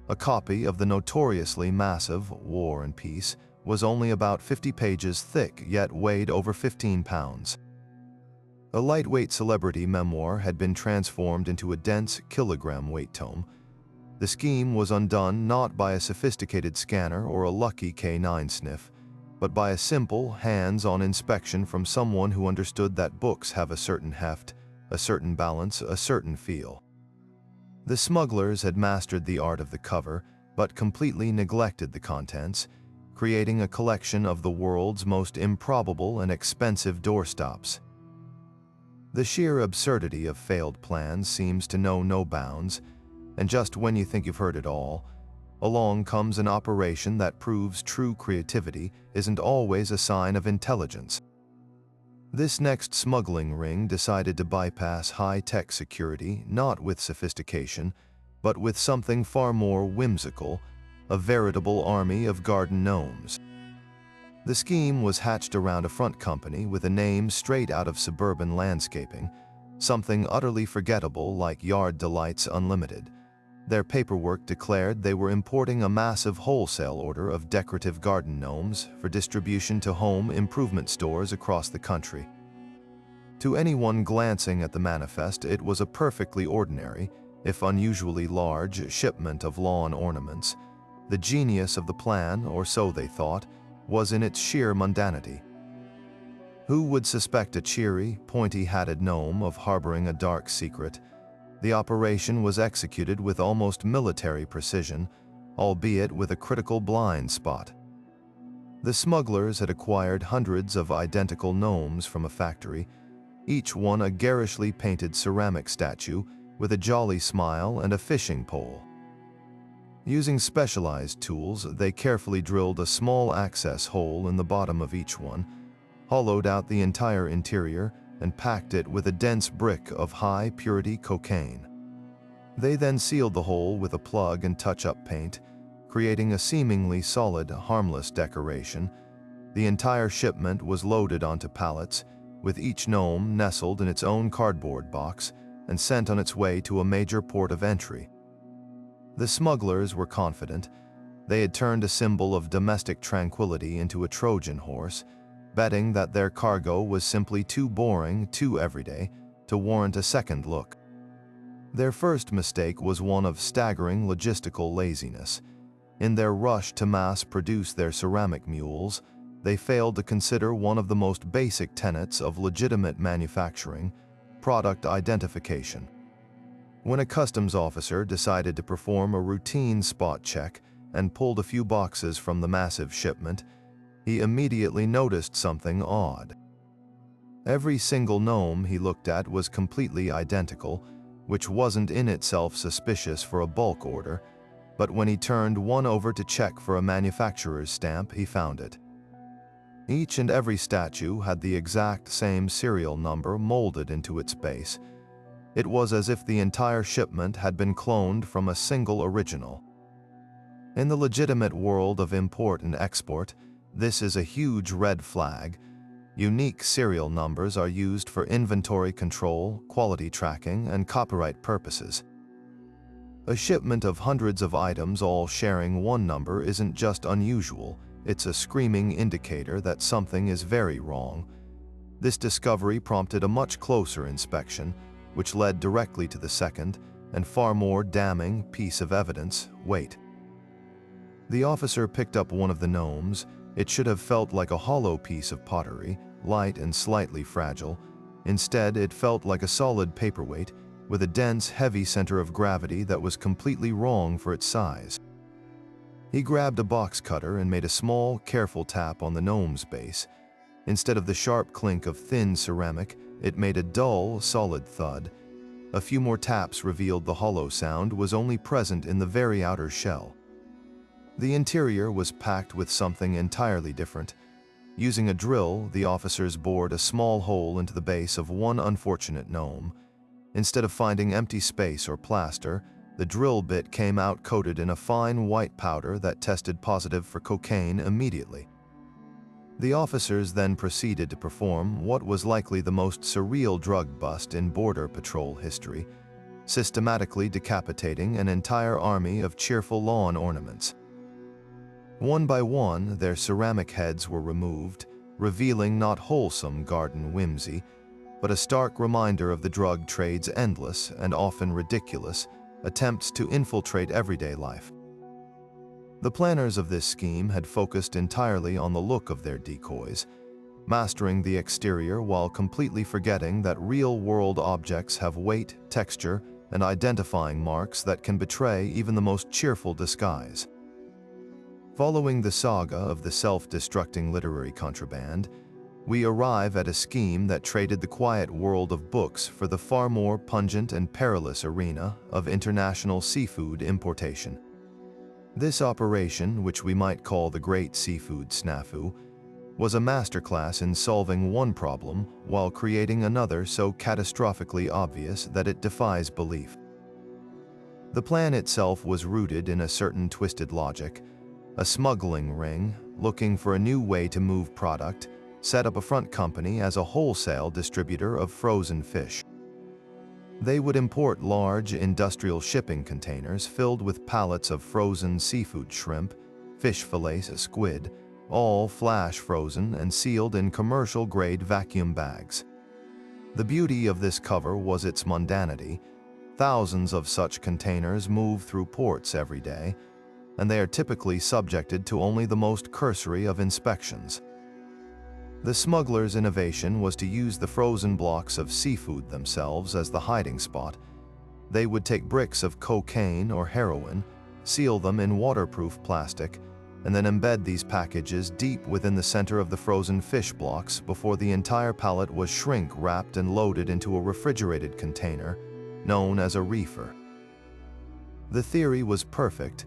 A copy of the notoriously massive War and Peace was only about 50 pages thick, yet weighed over 15 pounds. A lightweight celebrity memoir had been transformed into a dense kilogram-weight tome. The scheme was undone not by a sophisticated scanner or a lucky K9 sniff, but by a simple, hands-on inspection from someone who understood that books have a certain heft, a certain balance, a certain feel. The smugglers had mastered the art of the cover, but completely neglected the contents, creating a collection of the world's most improbable and expensive doorstops. The sheer absurdity of failed plans seems to know no bounds, and just when you think you've heard it all, along comes an operation that proves true creativity isn't always a sign of intelligence. This next smuggling ring decided to bypass high-tech security, not with sophistication, but with something far more whimsical, a veritable army of garden gnomes. The scheme was hatched around a front company with a name straight out of suburban landscaping, something utterly forgettable like Yard Delights Unlimited. Their paperwork declared they were importing a massive wholesale order of decorative garden gnomes for distribution to home improvement stores across the country. To anyone glancing at the manifest, it was a perfectly ordinary, if unusually large, shipment of lawn ornaments. The genius of the plan, or so they thought, was in its sheer mundanity. Who would suspect a cheery, pointy-hatted gnome of harboring a dark secret? The operation was executed with almost military precision, albeit with a critical blind spot. The smugglers had acquired hundreds of identical gnomes from a factory, each one a garishly painted ceramic statue with a jolly smile and a fishing pole. Using specialized tools, they carefully drilled a small access hole in the bottom of each one, hollowed out the entire interior, and packed it with a dense brick of high-purity cocaine. They then sealed the hole with a plug and touch-up paint, creating a seemingly solid, harmless decoration. The entire shipment was loaded onto pallets, with each gnome nestled in its own cardboard box and sent on its way to a major port of entry. The smugglers were confident. They had turned a symbol of domestic tranquility into a Trojan horse, betting that their cargo was simply too boring, too everyday, to warrant a second look. Their first mistake was one of staggering logistical laziness. In their rush to mass-produce their ceramic mules, they failed to consider one of the most basic tenets of legitimate manufacturing: product identification. When a customs officer decided to perform a routine spot check and pulled a few boxes from the massive shipment, he immediately noticed something odd. Every single gnome he looked at was completely identical, which wasn't in itself suspicious for a bulk order, but when he turned one over to check for a manufacturer's stamp, he found it. Each and every statue had the exact same serial number molded into its base. It was as if the entire shipment had been cloned from a single original. In the legitimate world of import and export, this is a huge red flag. Unique serial numbers are used for inventory control, quality tracking, and copyright purposes. A shipment of hundreds of items all sharing one number isn't just unusual, it's a screaming indicator that something is very wrong. This discovery prompted a much closer inspection, which led directly to the second, and far more damning, piece of evidence: weight. The officer picked up one of the gnomes. It should have felt like a hollow piece of pottery, light and slightly fragile. Instead, it felt like a solid paperweight, with a dense, heavy center of gravity that was completely wrong for its size. He grabbed a box cutter and made a small, careful tap on the gnome's base. Instead of the sharp clink of thin ceramic, it made a dull, solid thud. A few more taps revealed the hollow sound was only present in the very outer shell. The interior was packed with something entirely different. Using a drill, the officers bored a small hole into the base of one unfortunate gnome. Instead of finding empty space or plaster, the drill bit came out coated in a fine white powder that tested positive for cocaine immediately. The officers then proceeded to perform what was likely the most surreal drug bust in Border Patrol history, systematically decapitating an entire army of cheerful lawn ornaments. One by one, their ceramic heads were removed, revealing not wholesome garden whimsy, but a stark reminder of the drug trade's endless and often ridiculous attempts to infiltrate everyday life. The planners of this scheme had focused entirely on the look of their decoys, mastering the exterior while completely forgetting that real-world objects have weight, texture, and identifying marks that can betray even the most cheerful disguise. Following the saga of the self-destructing literary contraband, we arrive at a scheme that traded the quiet world of books for the far more pungent and perilous arena of international seafood importation. This operation, which we might call the Great Seafood Snafu, was a masterclass in solving one problem while creating another so catastrophically obvious that it defies belief. The plan itself was rooted in a certain twisted logic. A smuggling ring, looking for a new way to move product, set up a front company as a wholesale distributor of frozen fish. They would import large industrial shipping containers filled with pallets of frozen seafood shrimp, fish fillets, squid, all flash frozen and sealed in commercial-grade vacuum bags. The beauty of this cover was its mundanity. Thousands of such containers move through ports every day, and they are typically subjected to only the most cursory of inspections. The smugglers' innovation was to use the frozen blocks of seafood themselves as the hiding spot. They would take bricks of cocaine or heroin, seal them in waterproof plastic, and then embed these packages deep within the center of the frozen fish blocks before the entire pallet was shrink-wrapped and loaded into a refrigerated container known as a reefer. The theory was perfect.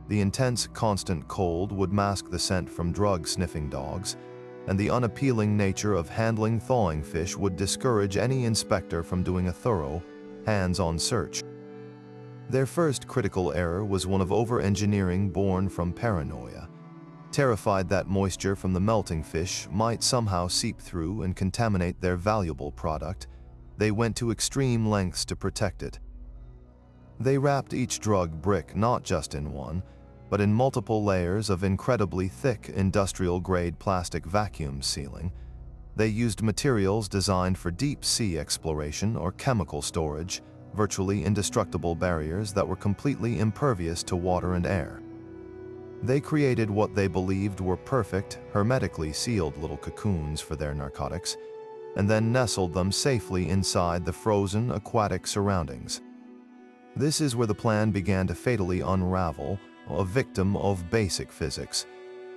The intense, constant cold would mask the scent from drug-sniffing dogs, and the unappealing nature of handling thawing fish would discourage any inspector from doing a thorough, hands-on search. Their first critical error was one of over-engineering born from paranoia. Terrified that moisture from the melting fish might somehow seep through and contaminate their valuable product, they went to extreme lengths to protect it. They wrapped each drug brick not just in one, but in multiple layers of incredibly thick industrial-grade plastic vacuum sealing. They used materials designed for deep-sea exploration or chemical storage, virtually indestructible barriers that were completely impervious to water and air. They created what they believed were perfect, hermetically sealed little cocoons for their narcotics, and then nestled them safely inside the frozen aquatic surroundings. This is where the plan began to fatally unravel, a victim of basic physics.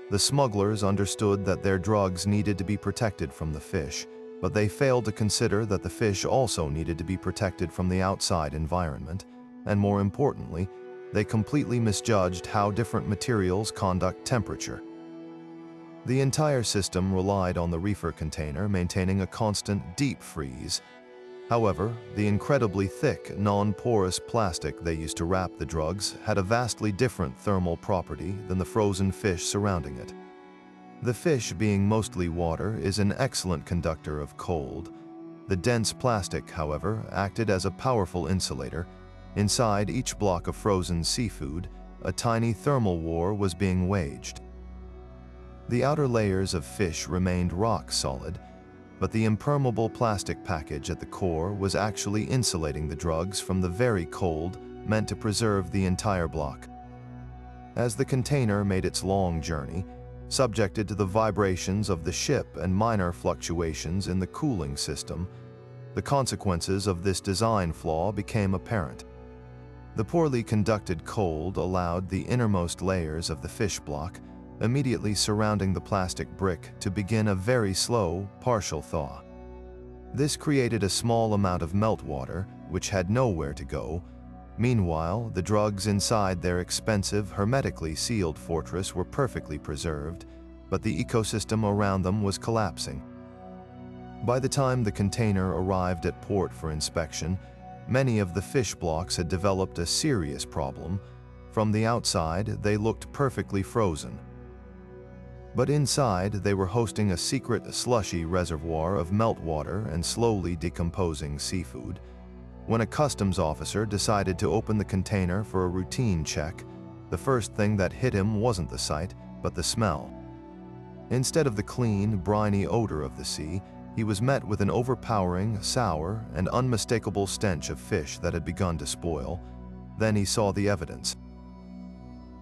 The smugglers understood that their drugs needed to be protected from the fish, but they failed to consider that the fish also needed to be protected from the outside environment, and more importantly, they completely misjudged how different materials conduct temperature. The entire system relied on the reefer container maintaining a constant deep freeze. However, the incredibly thick, non-porous plastic they used to wrap the drugs had a vastly different thermal property than the frozen fish surrounding it. The fish, being mostly water, is an excellent conductor of cold. The dense plastic, however, acted as a powerful insulator. Inside each block of frozen seafood, a tiny thermal war was being waged. The outer layers of fish remained rock solid, but the impermeable plastic package at the core was actually insulating the drugs from the very cold meant to preserve the entire block. As the container made its long journey, subjected to the vibrations of the ship and minor fluctuations in the cooling system, the consequences of this design flaw became apparent. The poorly conducted cold allowed the innermost layers of the fish block, immediately surrounding the plastic brick, to begin a very slow, partial thaw. This created a small amount of meltwater, which had nowhere to go. Meanwhile, the drugs inside their expensive, hermetically sealed fortress were perfectly preserved, but the ecosystem around them was collapsing. By the time the container arrived at port for inspection, many of the fish blocks had developed a serious problem. From the outside, they looked perfectly frozen. But inside, they were hosting a secret slushy reservoir of meltwater and slowly decomposing seafood. When a customs officer decided to open the container for a routine check, the first thing that hit him wasn't the sight, but the smell. Instead of the clean, briny odor of the sea, he was met with an overpowering, sour, and unmistakable stench of fish that had begun to spoil. Then he saw the evidence.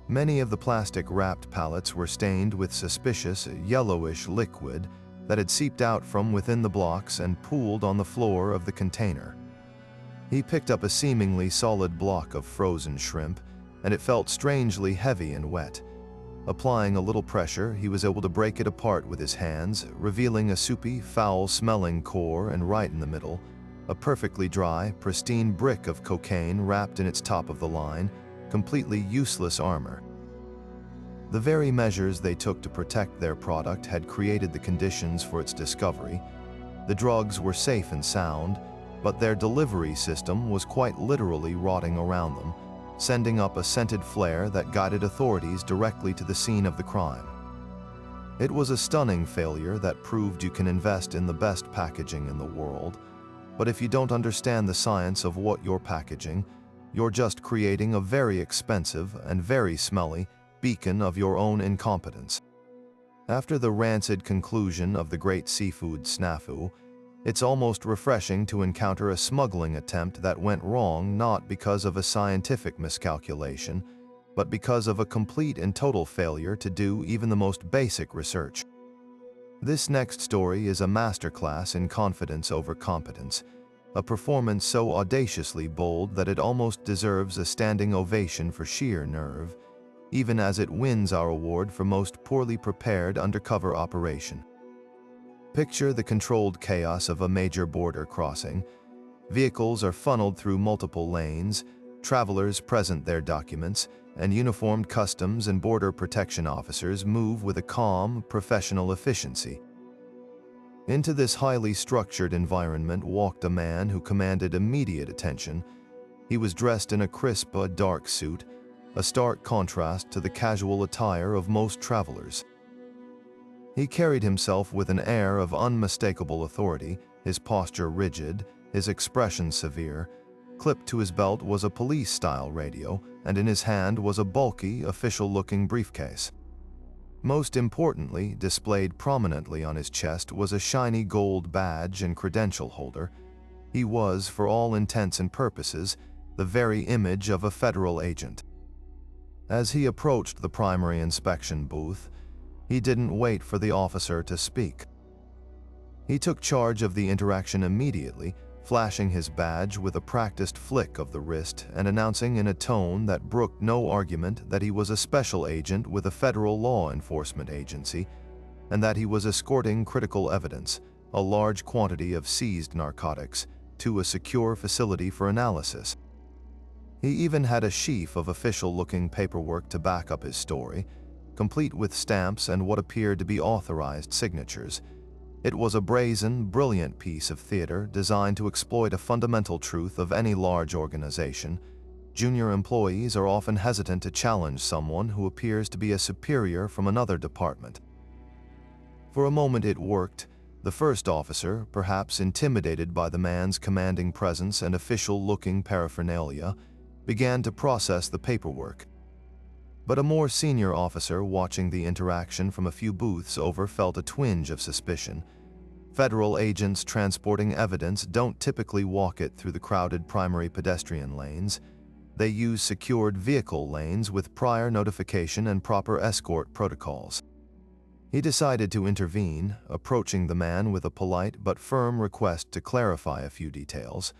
Many of the plastic-wrapped pallets were stained with suspicious, yellowish liquid that had seeped out from within the blocks and pooled on the floor of the container. He picked up a seemingly solid block of frozen shrimp, and it felt strangely heavy and wet. Applying a little pressure, he was able to break it apart with his hands, revealing a soupy, foul-smelling core, and right in the middle, a perfectly dry, pristine brick of cocaine wrapped in its top of the line, completely useless armor. The very measures they took to protect their product had created the conditions for its discovery. The drugs were safe and sound, but their delivery system was quite literally rotting around them, sending up a scented flare that guided authorities directly to the scene of the crime. It was a stunning failure that proved you can invest in the best packaging in the world, but if you don't understand the science of what you're packaging, you're just creating a very expensive and very smelly beacon of your own incompetence. After the rancid conclusion of the great seafood snafu, it's almost refreshing to encounter a smuggling attempt that went wrong not because of a scientific miscalculation, but because of a complete and total failure to do even the most basic research. This next story is a masterclass in confidence over competence, a performance so audaciously bold that it almost deserves a standing ovation for sheer nerve, even as it wins our award for most poorly prepared undercover operation. Picture the controlled chaos of a major border crossing. Vehicles are funneled through multiple lanes, travelers present their documents, and uniformed customs and border protection officers move with a calm, professional efficiency. Into this highly structured environment walked a man who commanded immediate attention. He was dressed in a crisp, dark suit, a stark contrast to the casual attire of most travelers. He carried himself with an air of unmistakable authority, his posture rigid, his expression severe. Clipped to his belt was a police-style radio, and in his hand was a bulky, official-looking briefcase. Most importantly, displayed prominently on his chest was a shiny gold badge and credential holder. He was, for all intents and purposes, the very image of a federal agent. As he approached the primary inspection booth, he didn't wait for the officer to speak. He took charge of the interaction immediately, flashing his badge with a practiced flick of the wrist and announcing in a tone that brooked no argument that he was a special agent with a federal law enforcement agency and that he was escorting critical evidence, a large quantity of seized narcotics, to a secure facility for analysis. He even had a sheaf of official-looking paperwork to back up his story, complete with stamps and what appeared to be authorized signatures. It was a brazen, brilliant piece of theater designed to exploit a fundamental truth of any large organization. Junior employees are often hesitant to challenge someone who appears to be a superior from another department. For a moment it worked. The first officer, perhaps intimidated by the man's commanding presence and official-looking paraphernalia, began to process the paperwork. But a more senior officer watching the interaction from a few booths over felt a twinge of suspicion. Federal agents transporting evidence don't typically walk it through the crowded primary pedestrian lanes. They use secured vehicle lanes with prior notification and proper escort protocols. He decided to intervene, approaching the man with a polite but firm request to clarify a few details.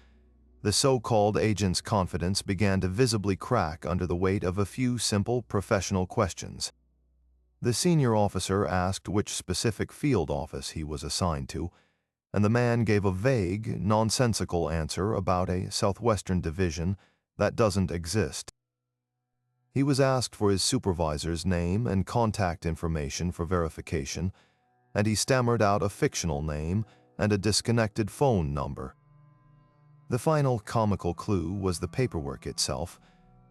The so-called agent's confidence began to visibly crack under the weight of a few simple professional questions. The senior officer asked which specific field office he was assigned to, and the man gave a vague, nonsensical answer about a southwestern division that doesn't exist. He was asked for his supervisor's name and contact information for verification, and he stammered out a fictional name and a disconnected phone number. The final comical clue was the paperwork itself.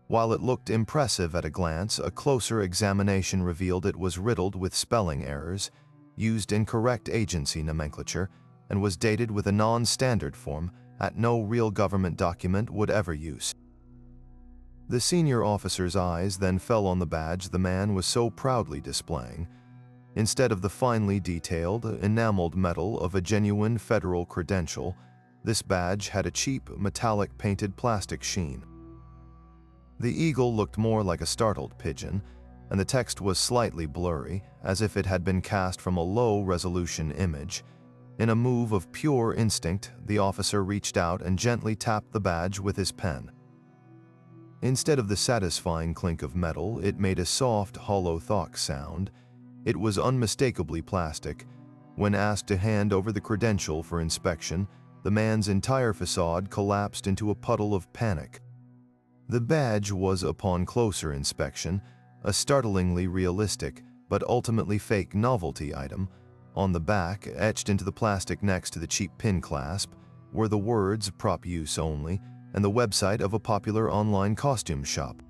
While it looked impressive at a glance, a closer examination revealed it was riddled with spelling errors, used incorrect agency nomenclature, and was dated with a non-standard form that no real government document would ever use. The senior officer's eyes then fell on the badge the man was so proudly displaying. Instead of the finely detailed, enameled metal of a genuine federal credential, this badge had a cheap, metallic painted plastic sheen. The eagle looked more like a startled pigeon, and the text was slightly blurry, as if it had been cast from a low-resolution image. In a move of pure instinct, the officer reached out and gently tapped the badge with his pen. Instead of the satisfying clink of metal, it made a soft, hollow thunk sound. It was unmistakably plastic. When asked to hand over the credential for inspection, the man's entire facade collapsed into a puddle of panic. The badge was, upon closer inspection, a startlingly realistic, but ultimately fake novelty item. On the back, etched into the plastic next to the cheap pin clasp, were the words "prop use only" and the website of a popular online costume shop.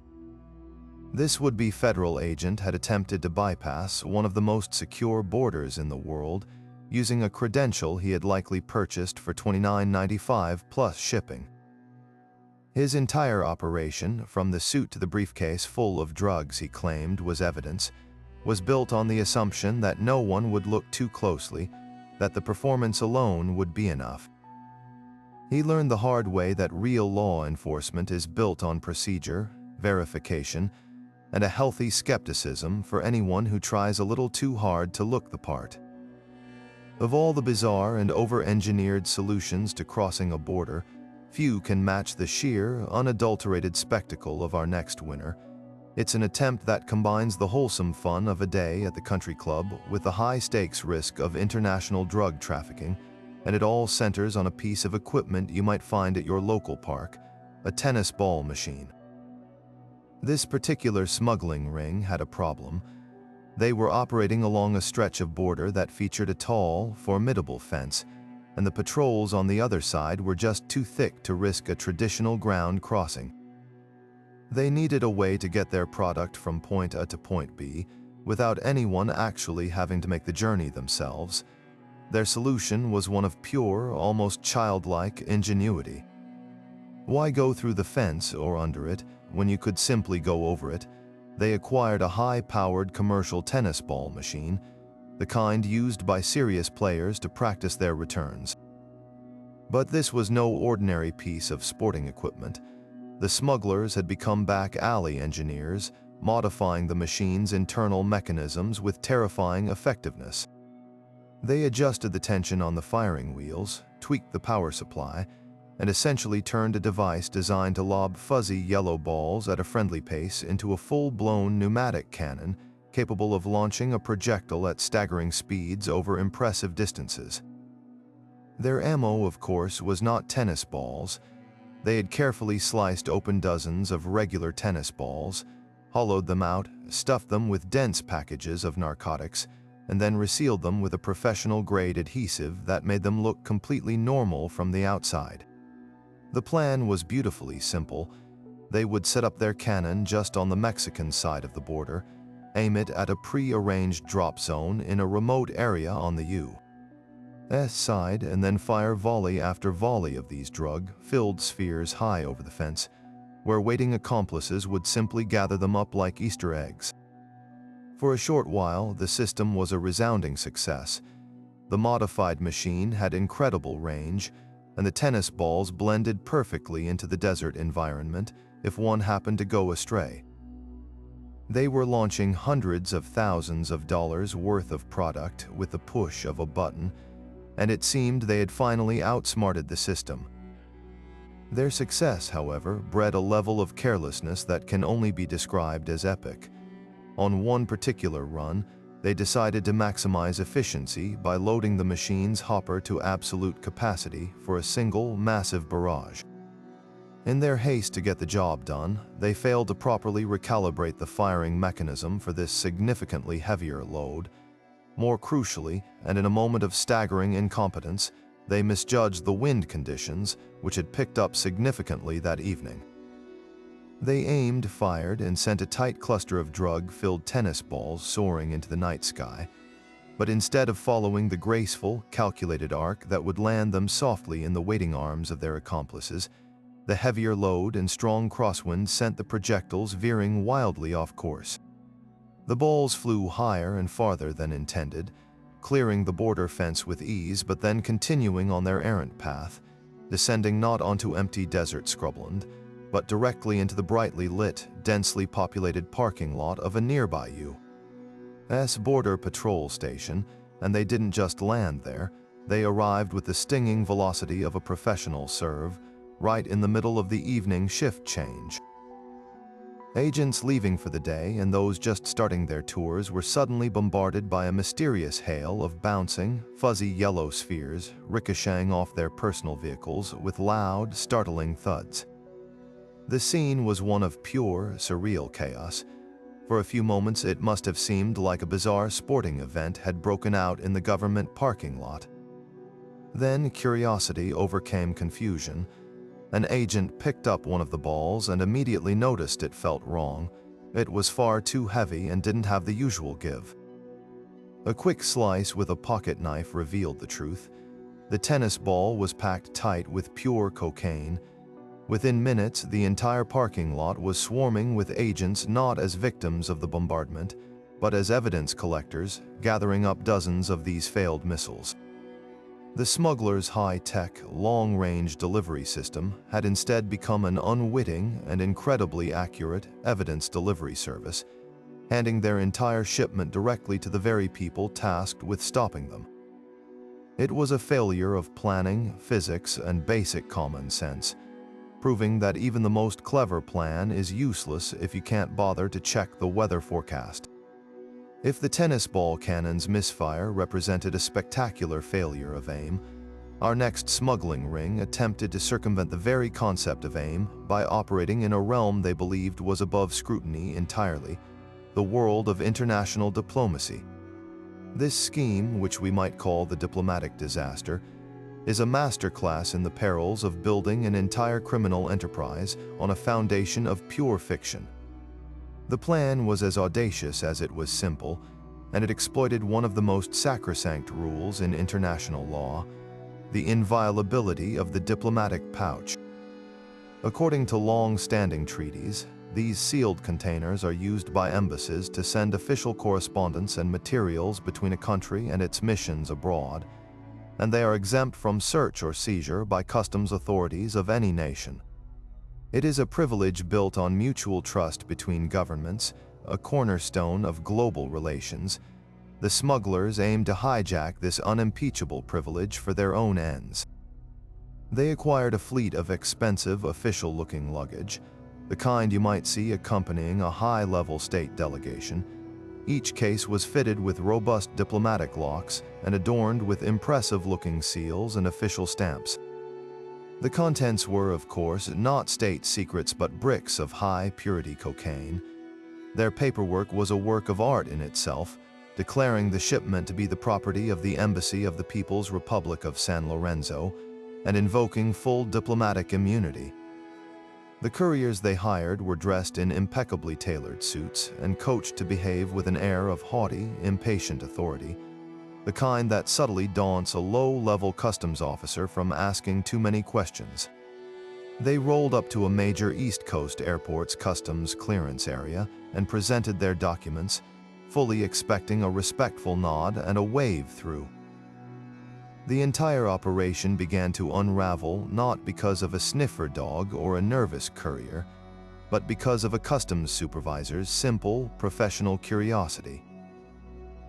This would-be federal agent had attempted to bypass one of the most secure borders in the world, using a credential he had likely purchased for $29.95 plus shipping. His entire operation, from the suit to the briefcase full of drugs he claimed was evidence, was built on the assumption that no one would look too closely, that the performance alone would be enough. He learned the hard way that real law enforcement is built on procedure, verification, and a healthy skepticism for anyone who tries a little too hard to look the part. Of all the bizarre and over-engineered solutions to crossing a border, few can match the sheer, unadulterated spectacle of our next winner. It's an attempt that combines the wholesome fun of a day at the country club with the high-stakes risk of international drug trafficking, and it all centers on a piece of equipment you might find at your local park, a tennis ball machine. This particular smuggling ring had a problem. They were operating along a stretch of border that featured a tall, formidable fence, and the patrols on the other side were just too thick to risk a traditional ground crossing. They needed a way to get their product from point A to point B without anyone actually having to make the journey themselves. Their solution was one of pure, almost childlike ingenuity. Why go through the fence or under it when you could simply go over it? They acquired a high-powered commercial tennis ball machine, the kind used by serious players to practice their returns. But this was no ordinary piece of sporting equipment. The smugglers had become back alley engineers, modifying the machine's internal mechanisms with terrifying effectiveness. They adjusted the tension on the firing wheels, tweaked the power supply, and essentially turned a device designed to lob fuzzy yellow balls at a friendly pace into a full-blown pneumatic cannon capable of launching a projectile at staggering speeds over impressive distances. Their ammo, of course, was not tennis balls. They had carefully sliced open dozens of regular tennis balls, hollowed them out, stuffed them with dense packages of narcotics, and then resealed them with a professional-grade adhesive that made them look completely normal from the outside. The plan was beautifully simple. They would set up their cannon just on the Mexican side of the border, aim it at a pre-arranged drop zone in a remote area on the U.S. side, and then fire volley after volley of these drug-filled spheres high over the fence, where waiting accomplices would simply gather them up like Easter eggs. For a short while, the system was a resounding success. The modified machine had incredible range, and the tennis balls blended perfectly into the desert environment if one happened to go astray. They were launching hundreds of thousands of dollars worth of product with the push of a button, and it seemed they had finally outsmarted the system. Their success, however, bred a level of carelessness that can only be described as epic. On one particular run, they decided to maximize efficiency by loading the machine's hopper to absolute capacity for a single, massive barrage. In their haste to get the job done, they failed to properly recalibrate the firing mechanism for this significantly heavier load. More crucially, and in a moment of staggering incompetence, they misjudged the wind conditions, which had picked up significantly that evening. They aimed, fired, and sent a tight cluster of drug-filled tennis balls soaring into the night sky, but instead of following the graceful, calculated arc that would land them softly in the waiting arms of their accomplices, the heavier load and strong crosswind sent the projectiles veering wildly off course. The balls flew higher and farther than intended, clearing the border fence with ease but then continuing on their errant path, descending not onto empty desert scrubland, but directly into the brightly lit, densely populated parking lot of a nearby U.S. border patrol station, and they didn't just land there, they arrived with the stinging velocity of a professional serve, right in the middle of the evening shift change. Agents leaving for the day and those just starting their tours were suddenly bombarded by a mysterious hail of bouncing, fuzzy yellow spheres ricocheting off their personal vehicles with loud, startling thuds. The scene was one of pure, surreal chaos. For a few moments it must have seemed like a bizarre sporting event had broken out in the government parking lot. Then curiosity overcame confusion. An agent picked up one of the balls and immediately noticed it felt wrong. It was far too heavy and didn't have the usual give. A quick slice with a pocket knife revealed the truth. The tennis ball was packed tight with pure cocaine. Within minutes, the entire parking lot was swarming with agents not as victims of the bombardment, but as evidence collectors, gathering up dozens of these failed missiles. The smugglers' high-tech, long-range delivery system had instead become an unwitting and incredibly accurate evidence delivery service, handing their entire shipment directly to the very people tasked with stopping them. It was a failure of planning, physics, and basic common sense, proving that even the most clever plan is useless if you can't bother to check the weather forecast. If the tennis ball cannon's misfire represented a spectacular failure of aim, our next smuggling ring attempted to circumvent the very concept of aim by operating in a realm they believed was above scrutiny entirely, the world of international diplomacy. This scheme, which we might call the diplomatic disaster, is a masterclass in the perils of building an entire criminal enterprise on a foundation of pure fiction. The plan was as audacious as it was simple, and it exploited one of the most sacrosanct rules in international law, the inviolability of the diplomatic pouch. According to long-standing treaties, these sealed containers are used by embassies to send official correspondence and materials between a country and its missions abroad, and they are exempt from search or seizure by customs authorities of any nation. It is a privilege built on mutual trust between governments, a cornerstone of global relations. The smugglers aim to hijack this unimpeachable privilege for their own ends. They acquired a fleet of expensive, official-looking luggage, the kind you might see accompanying a high-level state delegation. Each case was fitted with robust diplomatic locks and adorned with impressive-looking seals and official stamps. The contents were, of course, not state secrets but bricks of high-purity cocaine. Their paperwork was a work of art in itself, declaring the shipment to be the property of the Embassy of the People's Republic of San Lorenzo and invoking full diplomatic immunity. The couriers they hired were dressed in impeccably tailored suits and coached to behave with an air of haughty, impatient authority, the kind that subtly daunts a low-level customs officer from asking too many questions. They rolled up to a major East Coast airport's customs clearance area and presented their documents, fully expecting a respectful nod and a wave through. The entire operation began to unravel not because of a sniffer dog or a nervous courier, but because of a customs supervisor's simple, professional curiosity.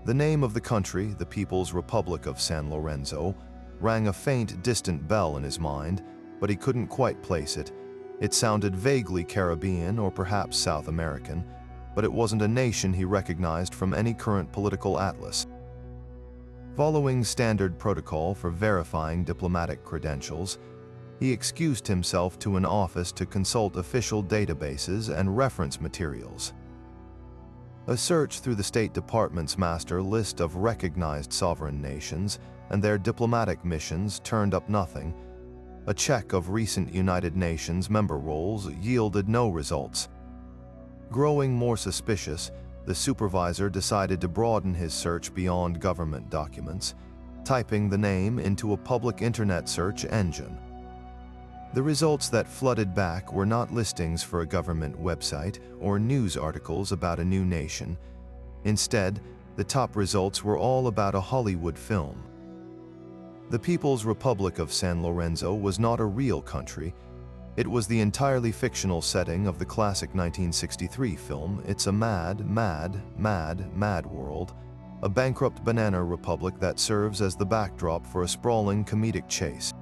The name of the country, the People's Republic of San Lorenzo, rang a faint, distant bell in his mind, but he couldn't quite place it. It sounded vaguely Caribbean or perhaps South American, but it wasn't a nation he recognized from any current political atlas. Following standard protocol for verifying diplomatic credentials, he excused himself to an office to consult official databases and reference materials. A search through the State Department's master list of recognized sovereign nations and their diplomatic missions turned up nothing. A check of recent United Nations member rolls yielded no results. Growing more suspicious, the supervisor decided to broaden his search beyond government documents, typing the name into a public internet search engine. The results that flooded back were not listings for a government website or news articles about a new nation. Instead, the top results were all about a Hollywood film. The People's Republic of San Lorenzo was not a real country. It was the entirely fictional setting of the classic 1963 film It's a Mad, Mad, Mad, Mad World, a bankrupt banana republic that serves as the backdrop for a sprawling comedic chase.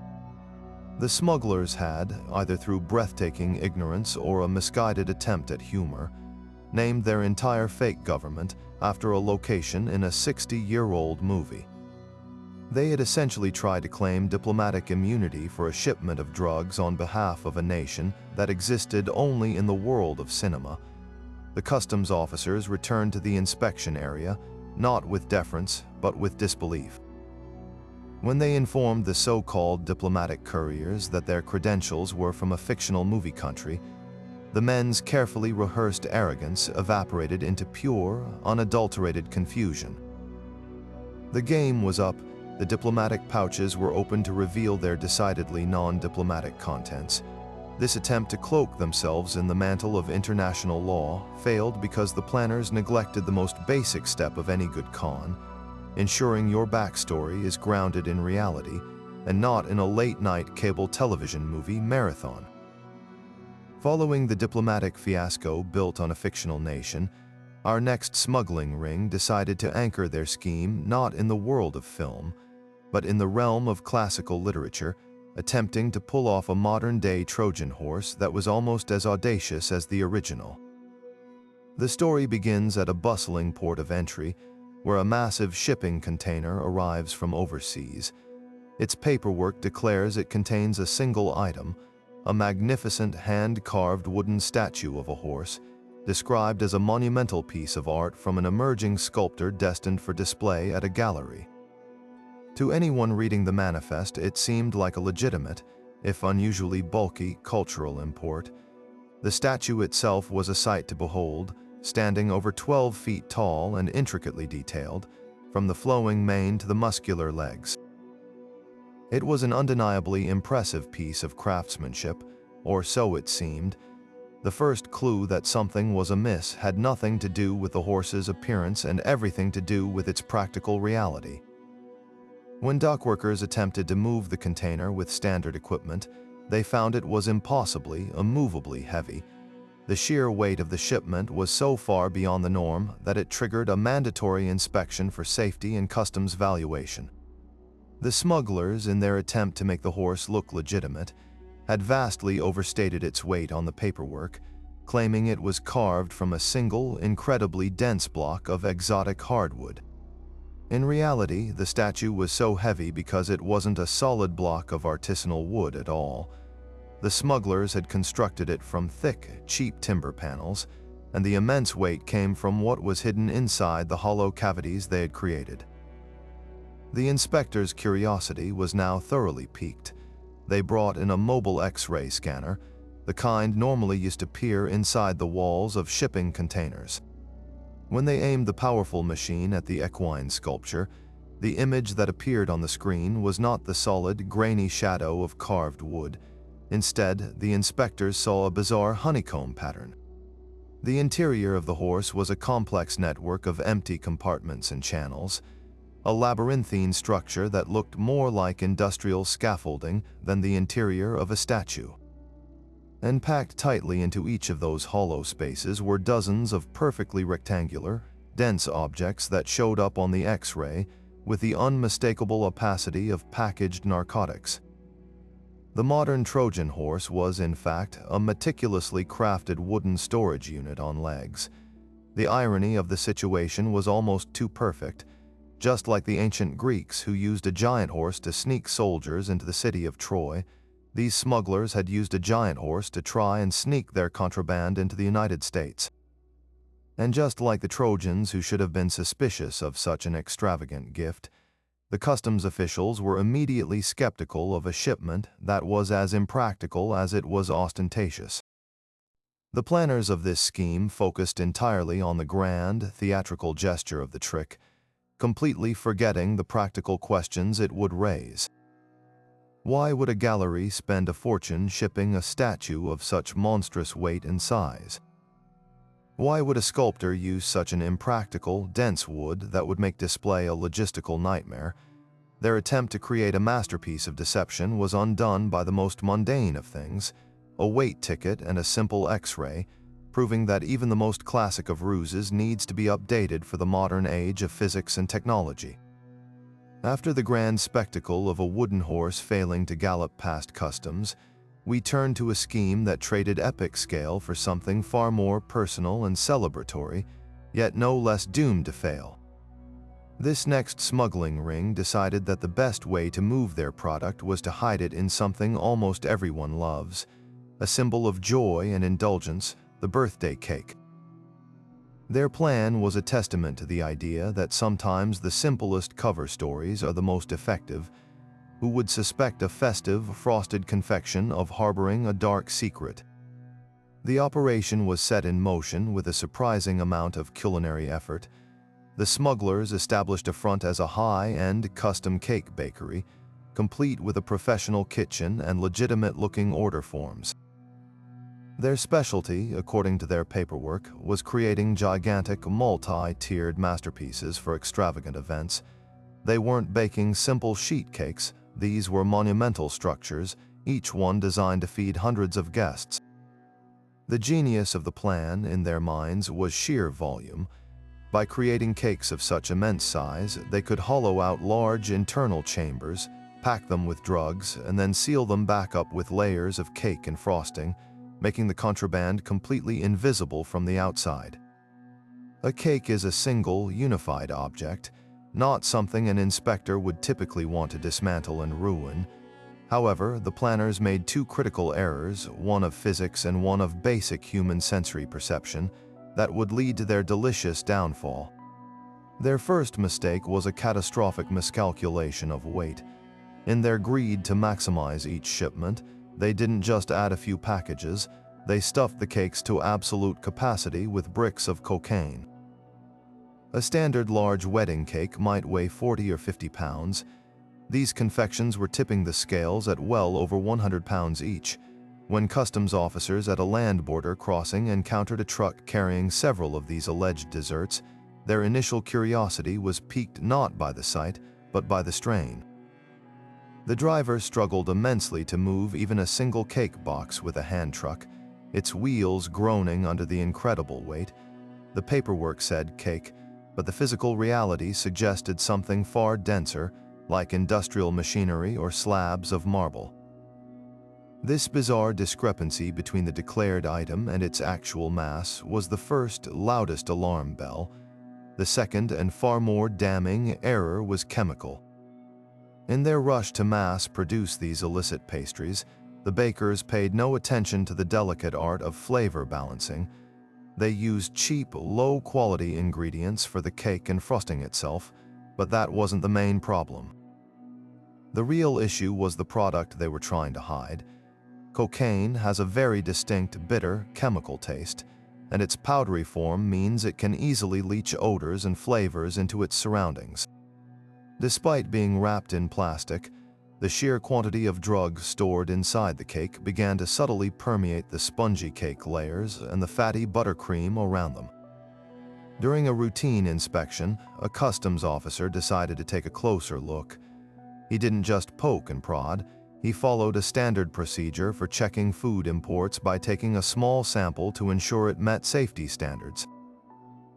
The smugglers had, either through breathtaking ignorance or a misguided attempt at humor, named their entire fake government after a location in a 60-year-old movie. They had essentially tried to claim diplomatic immunity for a shipment of drugs on behalf of a nation that existed only in the world of cinema. The customs officers returned to the inspection area, not with deference, but with disbelief. When they informed the so-called diplomatic couriers that their credentials were from a fictional movie country, the men's carefully rehearsed arrogance evaporated into pure, unadulterated confusion. The game was up. The diplomatic pouches were open to reveal their decidedly non-diplomatic contents. This attempt to cloak themselves in the mantle of international law failed because the planners neglected the most basic step of any good con, ensuring your backstory is grounded in reality and not in a late-night cable television movie marathon. Following the diplomatic fiasco built on a fictional nation, our next smuggling ring decided to anchor their scheme not in the world of film, but in the realm of classical literature, attempting to pull off a modern-day Trojan horse that was almost as audacious as the original. The story begins at a bustling port of entry, where a massive shipping container arrives from overseas. Its paperwork declares it contains a single item, a magnificent hand-carved wooden statue of a horse, described as a monumental piece of art from an emerging sculptor destined for display at a gallery. To anyone reading the manifest, it seemed like a legitimate, if unusually bulky, cultural import. The statue itself was a sight to behold, standing over 12 feet tall and intricately detailed, from the flowing mane to the muscular legs. It was an undeniably impressive piece of craftsmanship, or so it seemed. The first clue that something was amiss had nothing to do with the horse's appearance and everything to do with its practical reality. When dockworkers attempted to move the container with standard equipment, they found it was impossibly, immovably heavy. The sheer weight of the shipment was so far beyond the norm that it triggered a mandatory inspection for safety and customs valuation. The smugglers, in their attempt to make the horse look legitimate, had vastly overstated its weight on the paperwork, claiming it was carved from a single, incredibly dense block of exotic hardwood. In reality, the statue was so heavy because it wasn't a solid block of artisanal wood at all. The smugglers had constructed it from thick, cheap timber panels, and the immense weight came from what was hidden inside the hollow cavities they had created. The inspector's curiosity was now thoroughly piqued. They brought in a mobile X-ray scanner, the kind normally used to peer inside the walls of shipping containers. When they aimed the powerful machine at the equine sculpture, the image that appeared on the screen was not the solid, grainy shadow of carved wood. Instead, the inspectors saw a bizarre honeycomb pattern. The interior of the horse was a complex network of empty compartments and channels, a labyrinthine structure that looked more like industrial scaffolding than the interior of a statue. And packed tightly into each of those hollow spaces were dozens of perfectly rectangular, dense objects that showed up on the X-ray with the unmistakable opacity of packaged narcotics. The modern Trojan horse was, in fact, a meticulously crafted wooden storage unit on legs. The irony of the situation was almost too perfect. Just like the ancient Greeks who used a giant horse to sneak soldiers into the city of Troy, these smugglers had used a giant horse to try and sneak their contraband into the United States. And just like the Trojans who should have been suspicious of such an extravagant gift, the customs officials were immediately skeptical of a shipment that was as impractical as it was ostentatious. The planners of this scheme focused entirely on the grand, theatrical gesture of the trick, completely forgetting the practical questions it would raise. Why would a gallery spend a fortune shipping a statue of such monstrous weight and size? Why would a sculptor use such an impractical, dense wood that would make display a logistical nightmare? Their attempt to create a masterpiece of deception was undone by the most mundane of things, a weight ticket and a simple X-ray, proving that even the most classic of ruses needs to be updated for the modern age of physics and technology. After the grand spectacle of a wooden horse failing to gallop past customs, we turned to a scheme that traded epic scale for something far more personal and celebratory, yet no less doomed to fail. This next smuggling ring decided that the best way to move their product was to hide it in something almost everyone loves, a symbol of joy and indulgence, the birthday cake. Their plan was a testament to the idea that sometimes the simplest cover stories are the most effective. Who would suspect a festive, frosted confection of harboring a dark secret? The operation was set in motion with a surprising amount of culinary effort. The smugglers established a front as a high-end custom cake bakery, complete with a professional kitchen and legitimate-looking order forms. Their specialty, according to their paperwork, was creating gigantic, multi-tiered masterpieces for extravagant events. They weren't baking simple sheet cakes, these were monumental structures, each one designed to feed hundreds of guests. The genius of the plan, in their minds, was sheer volume. By creating cakes of such immense size, they could hollow out large internal chambers, pack them with drugs, and then seal them back up with layers of cake and frosting, making the contraband completely invisible from the outside. A cake is a single, unified object, not something an inspector would typically want to dismantle and ruin. However, the planners made two critical errors, one of physics and one of basic human sensory perception, that would lead to their delicious downfall. Their first mistake was a catastrophic miscalculation of weight. In their greed to maximize each shipment, they didn't just add a few packages, they stuffed the cakes to absolute capacity with bricks of cocaine. A standard large wedding cake might weigh 40 or 50 pounds. These confections were tipping the scales at well over 100 pounds each. When customs officers at a land border crossing encountered a truck carrying several of these alleged desserts, their initial curiosity was piqued not by the sight, but by the strain. The driver struggled immensely to move even a single cake box with a hand truck, its wheels groaning under the incredible weight. The paperwork said cake, but the physical reality suggested something far denser, like industrial machinery or slabs of marble. This bizarre discrepancy between the declared item and its actual mass was the first, loudest alarm bell. The second and far more damning error was chemical. In their rush to mass produce these illicit pastries, the bakers paid no attention to the delicate art of flavor balancing. They used cheap, low-quality ingredients for the cake and frosting itself, but that wasn't the main problem. The real issue was the product they were trying to hide. Cocaine has a very distinct, bitter, chemical taste, and its powdery form means it can easily leach odors and flavors into its surroundings. Despite being wrapped in plastic, the sheer quantity of drug stored inside the cake began to subtly permeate the spongy cake layers and the fatty buttercream around them. During a routine inspection, a customs officer decided to take a closer look. He didn't just poke and prod, he followed a standard procedure for checking food imports by taking a small sample to ensure it met safety standards.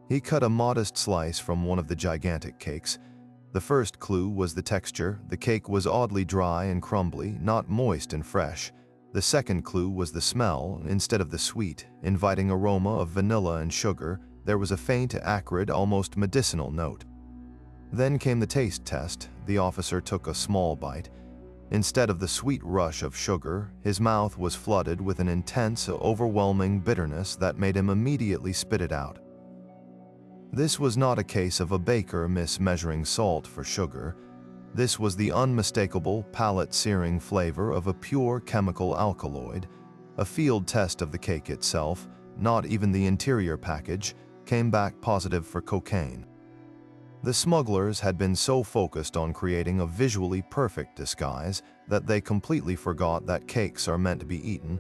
He cut a modest slice from one of the gigantic cakes. The first clue was the texture. The cake was oddly dry and crumbly, not moist and fresh. The second clue was the smell. Instead of the sweet, inviting aroma of vanilla and sugar, there was a faint, acrid, almost medicinal note. Then came the taste test. The officer took a small bite. Instead of the sweet rush of sugar, his mouth was flooded with an intense, overwhelming bitterness that made him immediately spit it out. This was not a case of a baker mismeasuring salt for sugar. This was the unmistakable, palate-searing flavor of a pure chemical alkaloid. A field test of the cake itself, not even the interior package, came back positive for cocaine. The smugglers had been so focused on creating a visually perfect disguise that they completely forgot that cakes are meant to be eaten,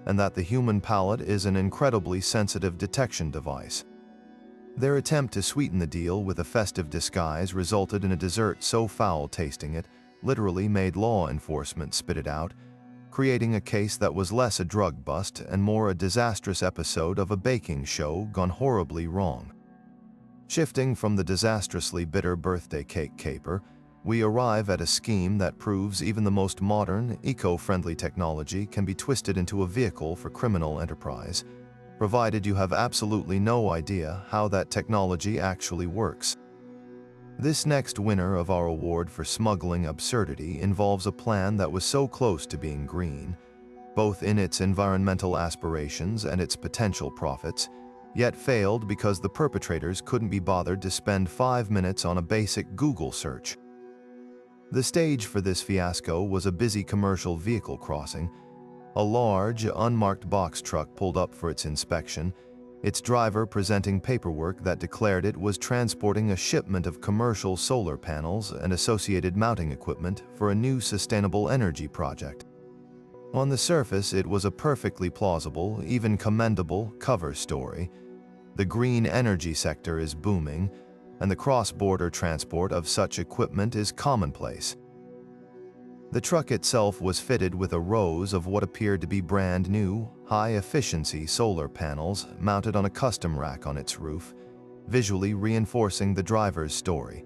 and that the human palate is an incredibly sensitive detection device. Their attempt to sweeten the deal with a festive disguise resulted in a dessert so foul-tasting it literally made law enforcement spit it out, creating a case that was less a drug bust and more a disastrous episode of a baking show gone horribly wrong. Shifting from the disastrously bitter birthday cake caper, we arrive at a scheme that proves even the most modern, eco-friendly technology can be twisted into a vehicle for criminal enterprise, provided you have absolutely no idea how that technology actually works. This next winner of our award for smuggling absurdity involves a plan that was so close to being green, both in its environmental aspirations and its potential profits, yet failed because the perpetrators couldn't be bothered to spend 5 minutes on a basic Google search. The stage for this fiasco was a busy commercial vehicle crossing. A large, unmarked box truck pulled up for its inspection, its driver presenting paperwork that declared it was transporting a shipment of commercial solar panels and associated mounting equipment for a new sustainable energy project. On the surface, it was a perfectly plausible, even commendable, cover story. The green energy sector is booming, and the cross-border transport of such equipment is commonplace. The truck itself was fitted with a rows of what appeared to be brand new, high-efficiency solar panels mounted on a custom rack on its roof, visually reinforcing the driver's story.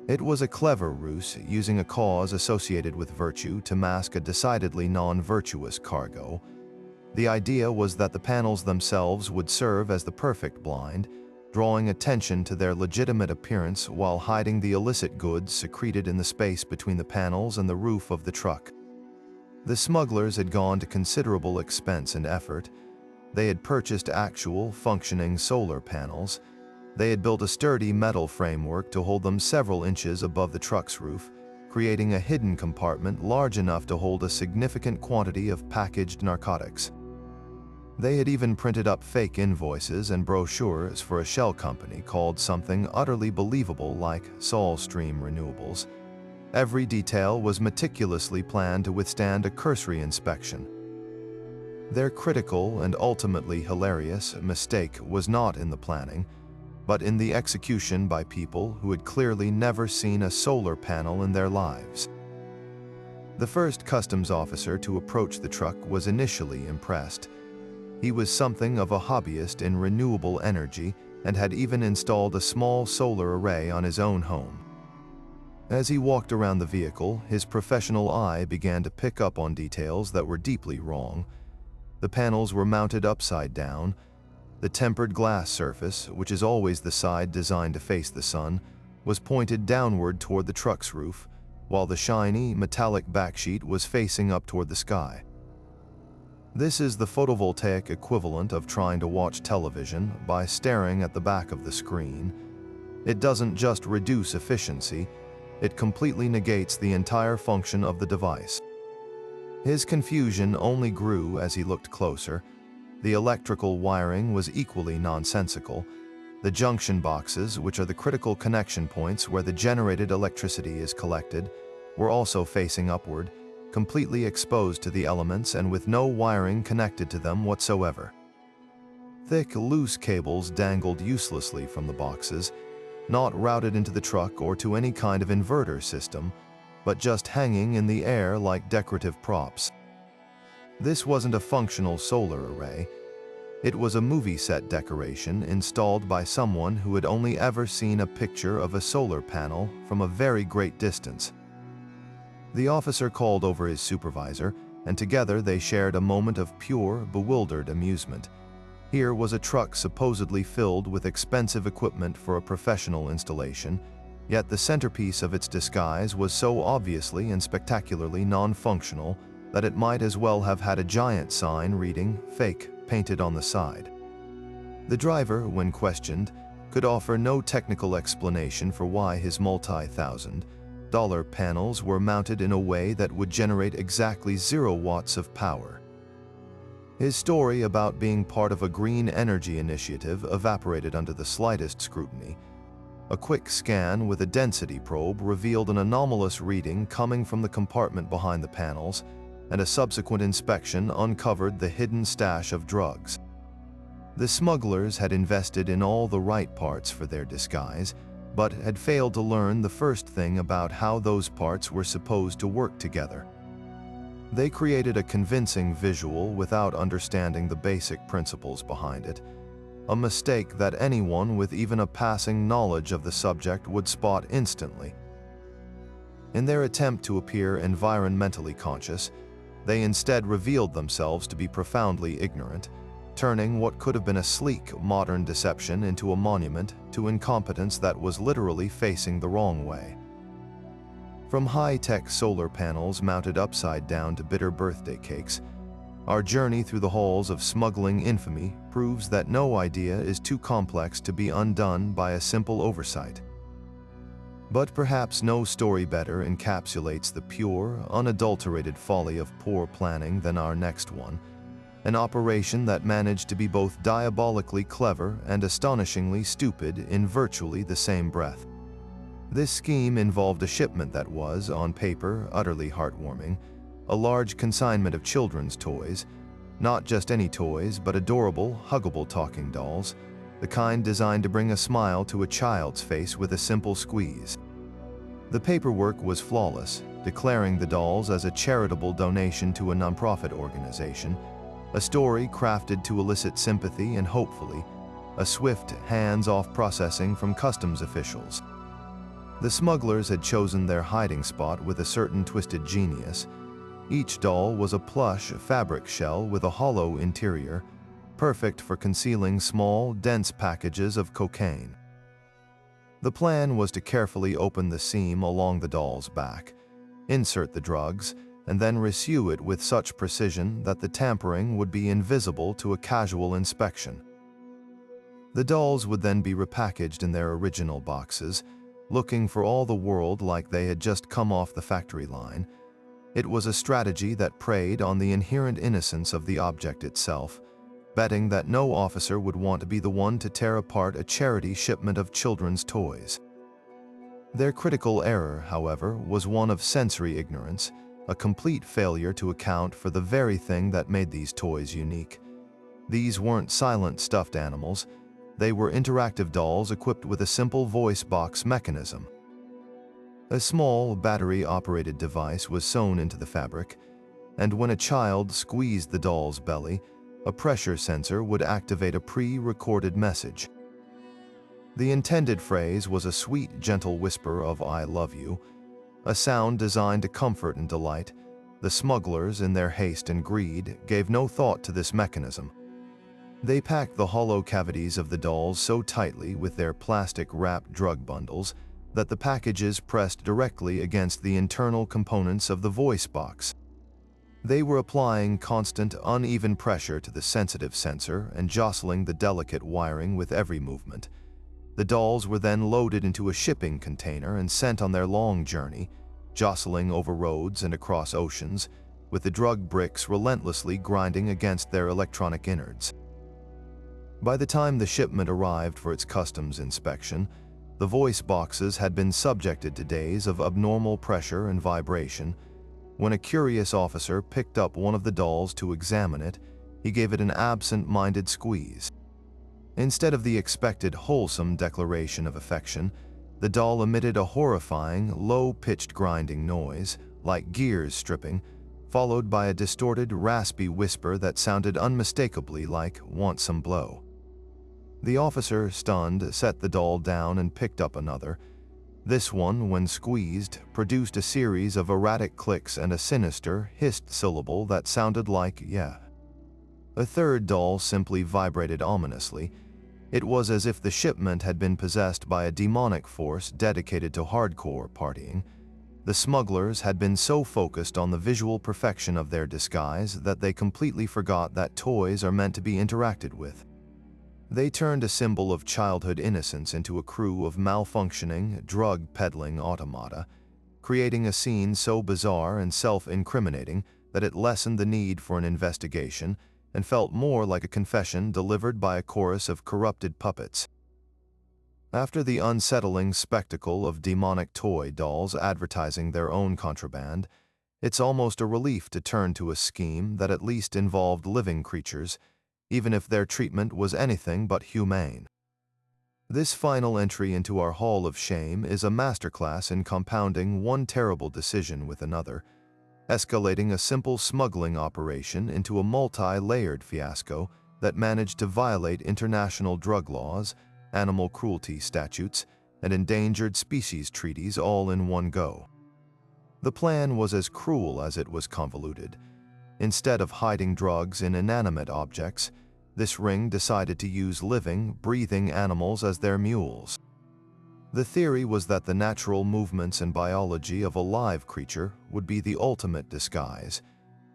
It was a clever ruse, using a cause associated with virtue to mask a decidedly non-virtuous cargo. The idea was that the panels themselves would serve as the perfect blind, drawing attention to their legitimate appearance while hiding the illicit goods secreted in the space between the panels and the roof of the truck. The smugglers had gone to considerable expense and effort. They had purchased actual, functioning solar panels. They had built a sturdy metal framework to hold them several inches above the truck's roof, creating a hidden compartment large enough to hold a significant quantity of packaged narcotics. They had even printed up fake invoices and brochures for a shell company called something utterly believable like Solstream Renewables. Every detail was meticulously planned to withstand a cursory inspection. Their critical and ultimately hilarious mistake was not in the planning, but in the execution by people who had clearly never seen a solar panel in their lives. The first customs officer to approach the truck was initially impressed. He was something of a hobbyist in renewable energy and had even installed a small solar array on his own home. As he walked around the vehicle, his professional eye began to pick up on details that were deeply wrong. The panels were mounted upside down. The tempered glass surface, which is always the side designed to face the sun, was pointed downward toward the truck's roof, while the shiny, metallic backsheet was facing up toward the sky. This is the photovoltaic equivalent of trying to watch television by staring at the back of the screen. It doesn't just reduce efficiency, it completely negates the entire function of the device. His confusion only grew as he looked closer. The electrical wiring was equally nonsensical. The junction boxes, which are the critical connection points where the generated electricity is collected, were also facing upward, completely exposed to the elements and with no wiring connected to them whatsoever. Thick, loose cables dangled uselessly from the boxes, not routed into the truck or to any kind of inverter system, but just hanging in the air like decorative props. This wasn't a functional solar array. It was a movie set decoration installed by someone who had only ever seen a picture of a solar panel from a very great distance. The officer called over his supervisor, and together they shared a moment of pure, bewildered amusement. Here was a truck supposedly filled with expensive equipment for a professional installation, yet the centerpiece of its disguise was so obviously and spectacularly non-functional that it might as well have had a giant sign reading "Fake" painted on the side. The driver, when questioned, could offer no technical explanation for why his multi-$1,000 panels were mounted in a way that would generate exactly 0 watts of power. His story about being part of a green energy initiative evaporated under the slightest scrutiny. A quick scan with a density probe revealed an anomalous reading coming from the compartment behind the panels, and a subsequent inspection uncovered the hidden stash of drugs. The smugglers had invested in all the right parts for their disguise, but had failed to learn the first thing about how those parts were supposed to work together. They created a convincing visual without understanding the basic principles behind it, a mistake that anyone with even a passing knowledge of the subject would spot instantly. In their attempt to appear environmentally conscious, they instead revealed themselves to be profoundly ignorant, turning what could have been a sleek, modern deception into a monument to incompetence that was literally facing the wrong way. From high-tech solar panels mounted upside down to bitter birthday cakes, our journey through the halls of smuggling infamy proves that no idea is too complex to be undone by a simple oversight. But perhaps no story better encapsulates the pure, unadulterated folly of poor planning than our next one, an operation that managed to be both diabolically clever and astonishingly stupid in virtually the same breath. This scheme involved a shipment that was, on paper, utterly heartwarming, a large consignment of children's toys, not just any toys, but adorable, huggable talking dolls, the kind designed to bring a smile to a child's face with a simple squeeze. The paperwork was flawless, declaring the dolls as a charitable donation to a nonprofit organization, a story crafted to elicit sympathy and, hopefully, a swift, hands-off processing from customs officials. The smugglers had chosen their hiding spot with a certain twisted genius. Each doll was a plush fabric shell with a hollow interior, perfect for concealing small, dense packages of cocaine. The plan was to carefully open the seam along the doll's back, insert the drugs, and then resew it with such precision that the tampering would be invisible to a casual inspection. The dolls would then be repackaged in their original boxes, looking for all the world like they had just come off the factory line. It was a strategy that preyed on the inherent innocence of the object itself, betting that no officer would want to be the one to tear apart a charity shipment of children's toys. Their critical error, however, was one of sensory ignorance, a complete failure to account for the very thing that made these toys unique. These weren't silent stuffed animals. They were interactive dolls equipped with a simple voice box mechanism. A small, battery-operated device was sewn into the fabric, and when a child squeezed the doll's belly, a pressure sensor would activate a pre-recorded message. The intended phrase was a sweet, gentle whisper of "I love you," a sound designed to comfort and delight. The smugglers, in their haste and greed, gave no thought to this mechanism. They packed the hollow cavities of the dolls so tightly with their plastic-wrapped drug bundles that the packages pressed directly against the internal components of the voice box. They were applying constant, uneven pressure to the sensitive sensor and jostling the delicate wiring with every movement. The dolls were then loaded into a shipping container and sent on their long journey, jostling over roads and across oceans, with the drug bricks relentlessly grinding against their electronic innards. By the time the shipment arrived for its customs inspection, the voice boxes had been subjected to days of abnormal pressure and vibration. When a curious officer picked up one of the dolls to examine it, he gave it an absent-minded squeeze. Instead of the expected wholesome declaration of affection, the doll emitted a horrifying, low-pitched grinding noise, like gears stripping, followed by a distorted, raspy whisper that sounded unmistakably like "want some blow." The officer, stunned, set the doll down and picked up another. This one, when squeezed, produced a series of erratic clicks and a sinister, hissed syllable that sounded like "yeah." A third doll simply vibrated ominously. It was as if the shipment had been possessed by a demonic force dedicated to hardcore partying. The smugglers had been so focused on the visual perfection of their disguise that they completely forgot that toys are meant to be interacted with. They turned a symbol of childhood innocence into a crew of malfunctioning, drug-peddling automata, creating a scene so bizarre and self-incriminating that it lessened the need for an investigation and felt more like a confession delivered by a chorus of corrupted puppets. After the unsettling spectacle of demonic toy dolls advertising their own contraband, it's almost a relief to turn to a scheme that at least involved living creatures, even if their treatment was anything but humane. This final entry into our hall of shame is a masterclass in compounding one terrible decision with another, escalating a simple smuggling operation into a multi-layered fiasco that managed to violate international drug laws, animal cruelty statutes, and endangered species treaties all in one go. The plan was as cruel as it was convoluted. Instead of hiding drugs in inanimate objects, this ring decided to use living, breathing animals as their mules. The theory was that the natural movements and biology of a live creature would be the ultimate disguise,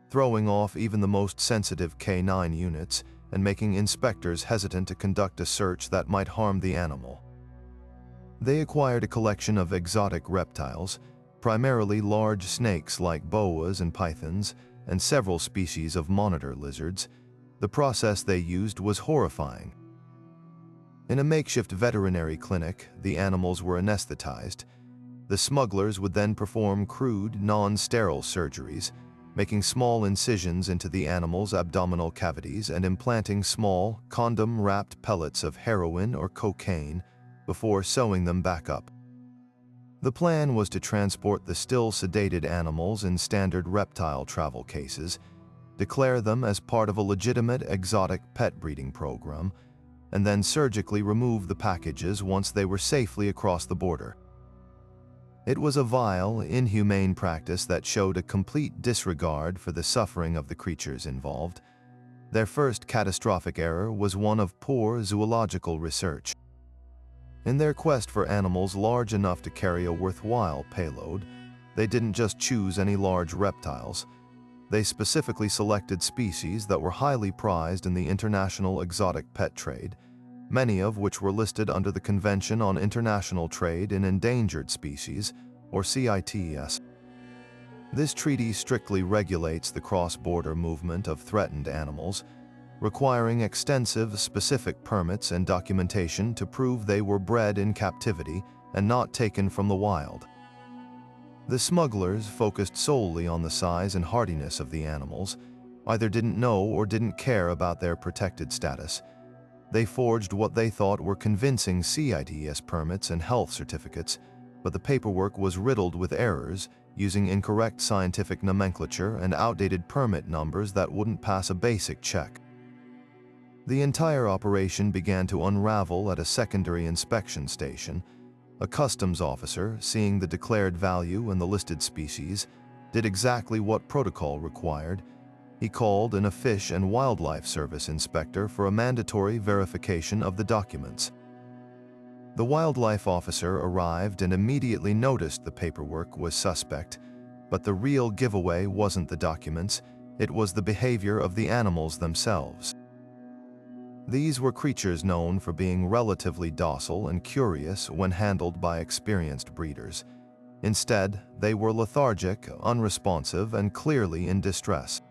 throwing off even the most sensitive K9 units and making inspectors hesitant to conduct a search that might harm the animal. They acquired a collection of exotic reptiles, primarily large snakes like boas and pythons, and several species of monitor lizards. The process they used was horrifying. In a makeshift veterinary clinic, the animals were anesthetized. The smugglers would then perform crude, non-sterile surgeries, making small incisions into the animals' abdominal cavities and implanting small, condom-wrapped pellets of heroin or cocaine before sewing them back up. The plan was to transport the still sedated animals in standard reptile travel cases, declare them as part of a legitimate exotic pet breeding program, and then surgically remove the packages once they were safely across the border. It was a vile, inhumane practice that showed a complete disregard for the suffering of the creatures involved. Their first catastrophic error was one of poor zoological research. In their quest for animals large enough to carry a worthwhile payload, they didn't just choose any large reptiles. They specifically selected species that were highly prized in the international exotic pet trade, many of which were listed under the Convention on International Trade in Endangered Species, or CITES. This treaty strictly regulates the cross-border movement of threatened animals, requiring extensive, specific permits and documentation to prove they were bred in captivity and not taken from the wild. The smugglers focused solely on the size and hardiness of the animals, either didn't know or didn't care about their protected status. They forged what they thought were convincing CITES permits and health certificates, but the paperwork was riddled with errors, using incorrect scientific nomenclature and outdated permit numbers that wouldn't pass a basic check. The entire operation began to unravel at a secondary inspection station. A customs officer, seeing the declared value and the listed species, did exactly what protocol required. He called in a Fish and Wildlife Service inspector for a mandatory verification of the documents. The wildlife officer arrived and immediately noticed the paperwork was suspect, but the real giveaway wasn't the documents, it was the behavior of the animals themselves. These were creatures known for being relatively docile and curious when handled by experienced breeders. Instead, they were lethargic, unresponsive, and clearly in distress.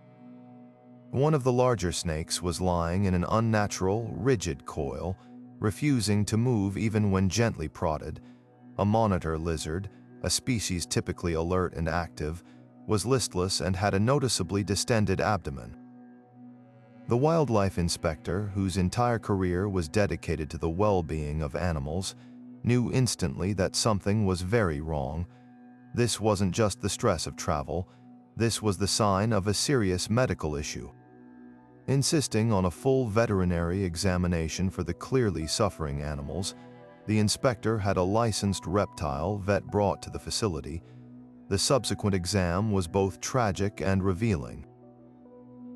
One of the larger snakes was lying in an unnatural, rigid coil, refusing to move even when gently prodded. A monitor lizard, a species typically alert and active, was listless and had a noticeably distended abdomen. The wildlife inspector, whose entire career was dedicated to the well-being of animals, knew instantly that something was very wrong. This wasn't just the stress of travel, this was the sign of a serious medical issue. Insisting on a full veterinary examination for the clearly suffering animals, the inspector had a licensed reptile vet brought to the facility. The subsequent exam was both tragic and revealing.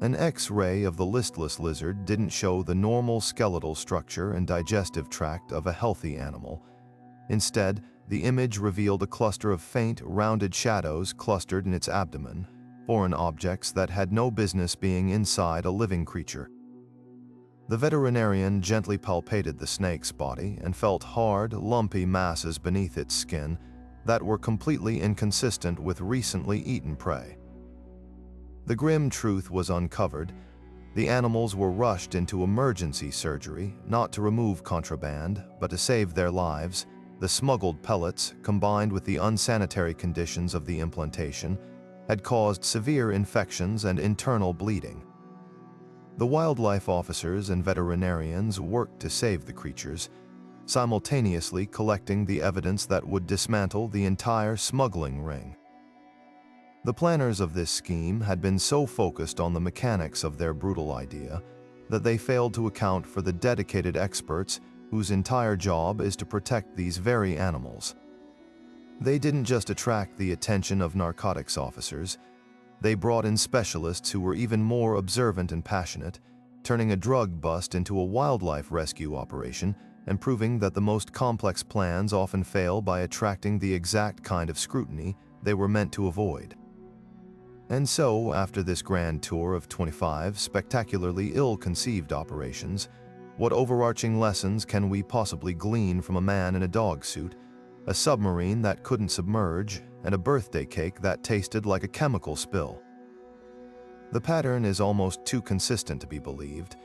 An X-ray of the listless lizard didn't show the normal skeletal structure and digestive tract of a healthy animal. Instead, the image revealed a cluster of faint, rounded shadows clustered in its abdomen, foreign objects that had no business being inside a living creature. The veterinarian gently palpated the snake's body and felt hard, lumpy masses beneath its skin that were completely inconsistent with recently eaten prey. The grim truth was uncovered. The animals were rushed into emergency surgery, not to remove contraband, but to save their lives. The smuggled pellets, combined with the unsanitary conditions of the implantation, had caused severe infections and internal bleeding. The wildlife officers and veterinarians worked to save the creatures, simultaneously collecting the evidence that would dismantle the entire smuggling ring. The planners of this scheme had been so focused on the mechanics of their brutal idea that they failed to account for the dedicated experts whose entire job is to protect these very animals. They didn't just attract the attention of narcotics officers, they brought in specialists who were even more observant and passionate, turning a drug bust into a wildlife rescue operation and proving that the most complex plans often fail by attracting the exact kind of scrutiny they were meant to avoid. And so, after this grand tour of 25 spectacularly ill-conceived operations, what overarching lessons can we possibly glean from a man in a dog suit, a submarine that couldn't submerge, and a birthday cake that tasted like a chemical spill? The pattern is almost too consistent to be believed.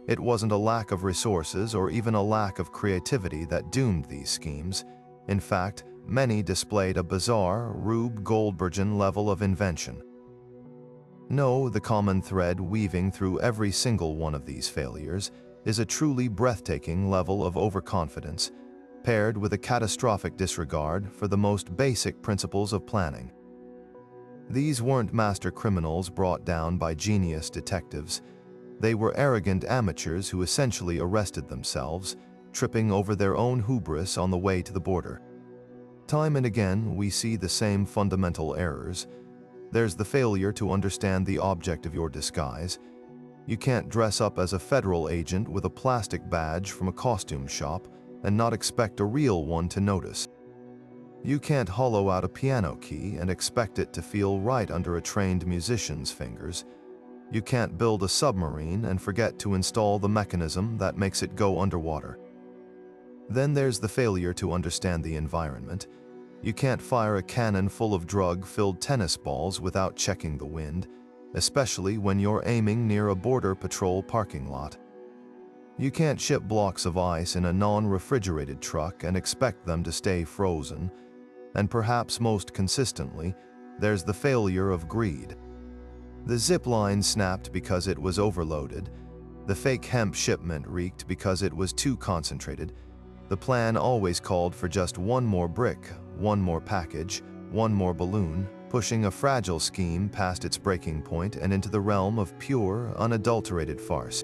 It wasn't a lack of resources or even a lack of creativity that doomed these schemes. In fact, many displayed a bizarre, Rube Goldbergian level of invention. No, the common thread weaving through every single one of these failures is a truly breathtaking level of overconfidence, paired with a catastrophic disregard for the most basic principles of planning. These weren't master criminals brought down by genius detectives. They were arrogant amateurs who essentially arrested themselves, tripping over their own hubris on the way to the border. Time and again, we see the same fundamental errors. There's the failure to understand the object of your disguise. You can't dress up as a federal agent with a plastic badge from a costume shop and not expect a real one to notice. You can't hollow out a piano key and expect it to feel right under a trained musician's fingers. You can't build a submarine and forget to install the mechanism that makes it go underwater. Then there's the failure to understand the environment. You can't fire a cannon full of drug-filled tennis balls without checking the wind, especially when you're aiming near a border patrol parking lot. You can't ship blocks of ice in a non-refrigerated truck and expect them to stay frozen. And perhaps most consistently, there's the failure of greed. The zip line snapped because it was overloaded. The fake hemp shipment reeked because it was too concentrated. The plan always called for just one more brick, one more package, one more balloon, pushing a fragile scheme past its breaking point and into the realm of pure, unadulterated farce.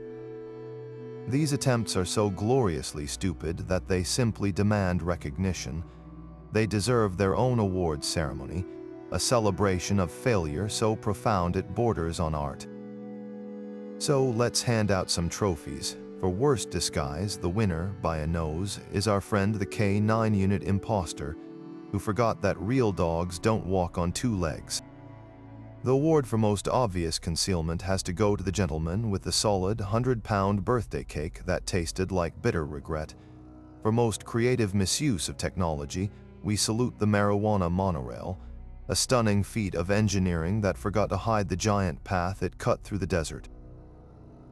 These attempts are so gloriously stupid that they simply demand recognition. They deserve their own awards ceremony, a celebration of failure so profound it borders on art. So let's hand out some trophies. For worst disguise, the winner, by a nose, is our friend the K9 unit imposter, who forgot that real dogs don't walk on two legs. The award for most obvious concealment has to go to the gentleman with the solid 100-pound birthday cake that tasted like bitter regret. For most creative misuse of technology, we salute the marijuana monorail, a stunning feat of engineering that forgot to hide the giant path it cut through the desert.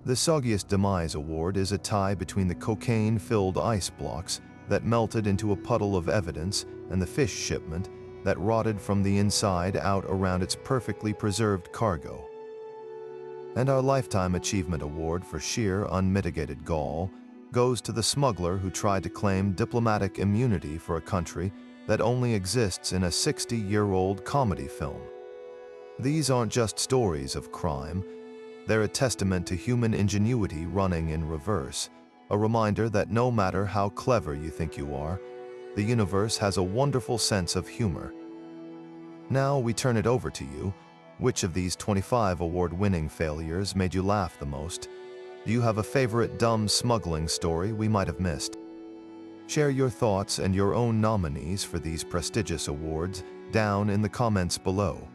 The soggiest demise award is a tie between the cocaine-filled ice blocks that melted into a puddle of evidence and the fish shipment that rotted from the inside out around its perfectly preserved cargo. And our Lifetime Achievement Award for sheer unmitigated gall goes to the smuggler who tried to claim diplomatic immunity for a country that only exists in a 60-year-old comedy film. These aren't just stories of crime. They're a testament to human ingenuity running in reverse, a reminder that no matter how clever you think you are, the universe has a wonderful sense of humor. Now we turn it over to you. Which of these 25 award-winning failures made you laugh the most? Do you have a favorite dumb smuggling story we might have missed? Share your thoughts and your own nominees for these prestigious awards down in the comments below.